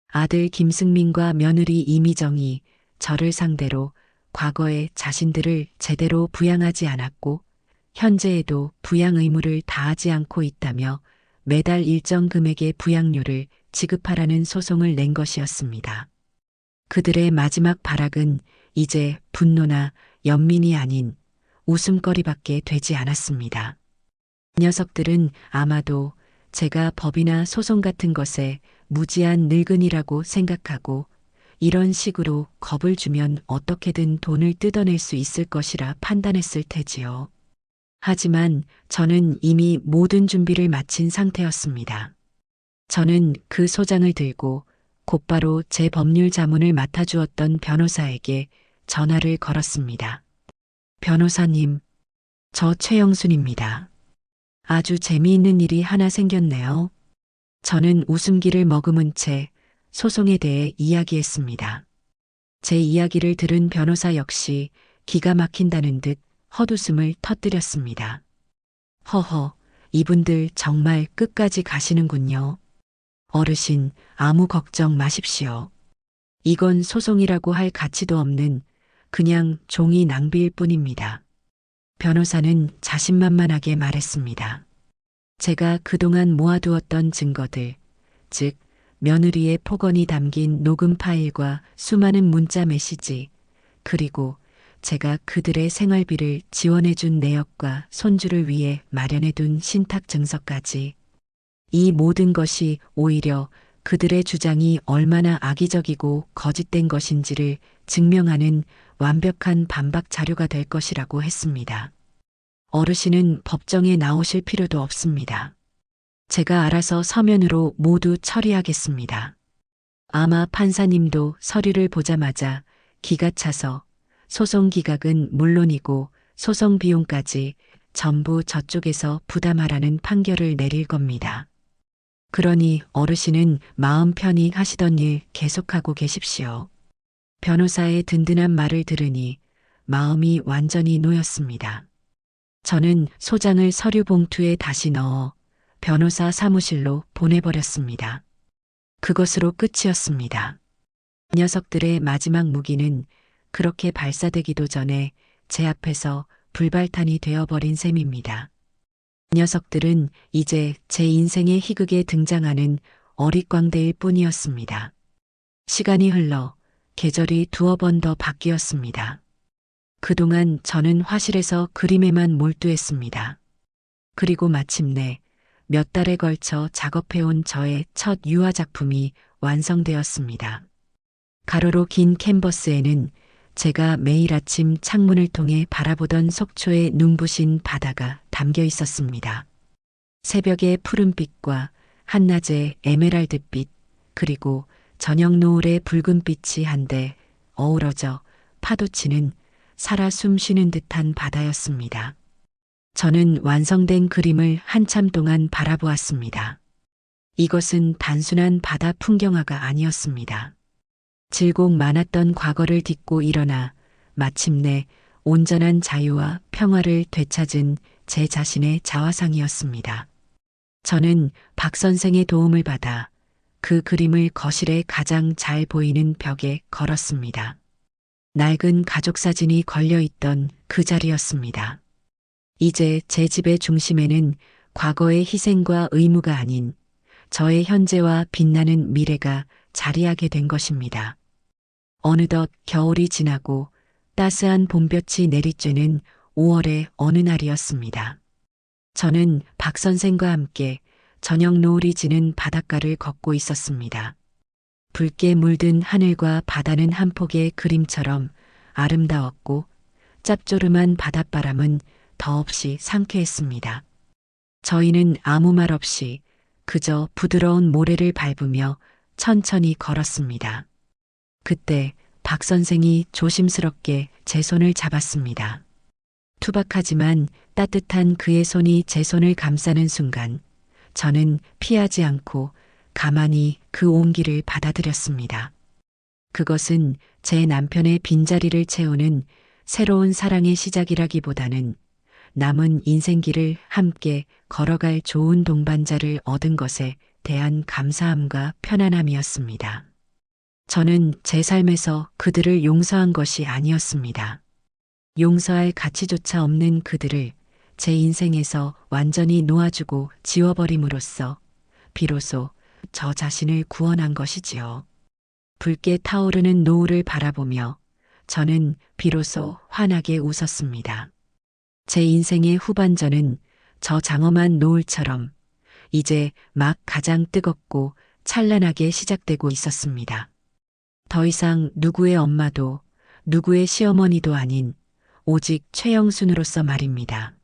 아들 김승민과 며느리 이미정이 저를 상대로 과거에 자신들을 제대로 부양하지 않았고 현재에도 부양 의무를 다하지 않고 있다며 매달 일정 금액의 부양료를 지급하라는 소송을 낸 것이었습니다. 그들의 마지막 발악은 이제 분노나 연민이 아닌 웃음거리밖에 되지 않았습니다. 녀석들은 아마도 제가 법이나 소송 같은 것에 무지한 늙은이라고 생각하고 이런 식으로 겁을 주면 어떻게든 돈을 뜯어낼 수 있을 것이라 판단했을 테지요. 하지만 저는 이미 모든 준비를 마친 상태였습니다. 저는 그 소장을 들고 곧바로 제 법률 자문을 맡아주었던 변호사에게 전화를 걸었습니다. 변호사님, 저 최영순입니다. 아주 재미있는 일이 하나 생겼네요. 저는 웃음기를 머금은 채 소송에 대해 이야기했습니다. 제 이야기를 들은 변호사 역시 기가 막힌다는 듯 헛웃음을 터뜨렸습니다. 허허, 이분들 정말 끝까지 가시는군요. 어르신, 아무 걱정 마십시오. 이건 소송이라고 할 가치도 없는 그냥 종이 낭비일 뿐입니다. 변호사는 자신만만하게 말했습니다. 제가 그동안 모아두었던 증거들, 즉 며느리의 폭언이 담긴 녹음 파일과 수많은 문자 메시지, 그리고 제가 그들의 생활비를 지원해준 내역과 손주를 위해 마련해둔 신탁 증서까지 이 모든 것이 오히려 그들의 주장이 얼마나 악의적이고 거짓된 것인지를 증명하는 완벽한 반박 자료가 될 것이라고 했습니다. 어르신은 법정에 나오실 필요도 없습니다. 제가 알아서 서면으로 모두 처리하겠습니다. 아마 판사님도 서류를 보자마자 기가 차서 소송 기각은 물론이고 소송 비용까지 전부 저쪽에서 부담하라는 판결을 내릴 겁니다. 그러니 어르신은 마음 편히 하시던 일 계속하고 계십시오. 변호사의 든든한 말을 들으니 마음이 완전히 놓였습니다. 저는 소장을 서류 봉투에 다시 넣어 변호사 사무실로 보내버렸습니다. 그것으로 끝이었습니다. 녀석들의 마지막 무기는 그렇게 발사되기도 전에 제 앞에서 불발탄이 되어버린 셈입니다. 녀석들은 이제 제 인생의 희극에 등장하는 어릿광대일 뿐이었습니다. 시간이 흘러 계절이 두어 번 더 바뀌었습니다. 그동안 저는 화실에서 그림에만 몰두했습니다. 그리고 마침내 몇 달에 걸쳐 작업해온 저의 첫 유화 작품이 완성되었습니다. 가로로 긴 캔버스에는 제가 매일 아침 창문을 통해 바라보던 속초의 눈부신 바다가 담겨 있었습니다. 새벽의 푸른빛과 한낮의 에메랄드빛, 그리고 저녁 노을의 붉은빛이 한데 어우러져 파도치는 살아 숨쉬는 듯한 바다였습니다. 저는 완성된 그림을 한참 동안 바라보았습니다. 이것은 단순한 바다 풍경화가 아니었습니다. 질곡 많았던 과거를 딛고 일어나 마침내 온전한 자유와 평화를 되찾은 제 자신의 자화상이었습니다. 저는 박 선생의 도움을 받아 그 그림을 거실에 가장 잘 보이는 벽에 걸었습니다. 낡은 가족 사진이 걸려있던 그 자리였습니다. 이제 제 집의 중심에는 과거의 희생과 의무가 아닌 저의 현재와 빛나는 미래가 자리하게 된 것입니다. 어느덧 겨울이 지나고 따스한 봄볕이 내리쬐는 5월의 어느 날이었습니다. 저는 박 선생과 함께 저녁 노을이 지는 바닷가를 걷고 있었습니다. 붉게 물든 하늘과 바다는 한 폭의 그림처럼 아름다웠고 짭조름한 바닷바람은 더없이 상쾌했습니다. 저희는 아무 말 없이 그저 부드러운 모래를 밟으며 천천히 걸었습니다. 그때 박 선생이 조심스럽게 제 손을 잡았습니다. 투박하지만 따뜻한 그의 손이 제 손을 감싸는 순간 저는 피하지 않고 가만히 그 온기를 받아들였습니다. 그것은 제 남편의 빈자리를 채우는 새로운 사랑의 시작이라기보다는 남은 인생길을 함께 걸어갈 좋은 동반자를 얻은 것에 대한 감사함과 편안함이었습니다. 저는 제 삶에서 그들을 용서한 것이 아니었습니다. 용서할 가치조차 없는 그들을 제 인생에서 완전히 놓아주고 지워버림으로써 비로소 저 자신을 구원한 것이지요. 붉게 타오르는 노을을 바라보며 저는 비로소 환하게 웃었습니다. 제 인생의 후반전은 저 장엄한 노을처럼 이제 막 가장 뜨겁고 찬란하게 시작되고 있었습니다. 더 이상 누구의 엄마도 누구의 시어머니도 아닌 오직 최영순으로서 말입니다.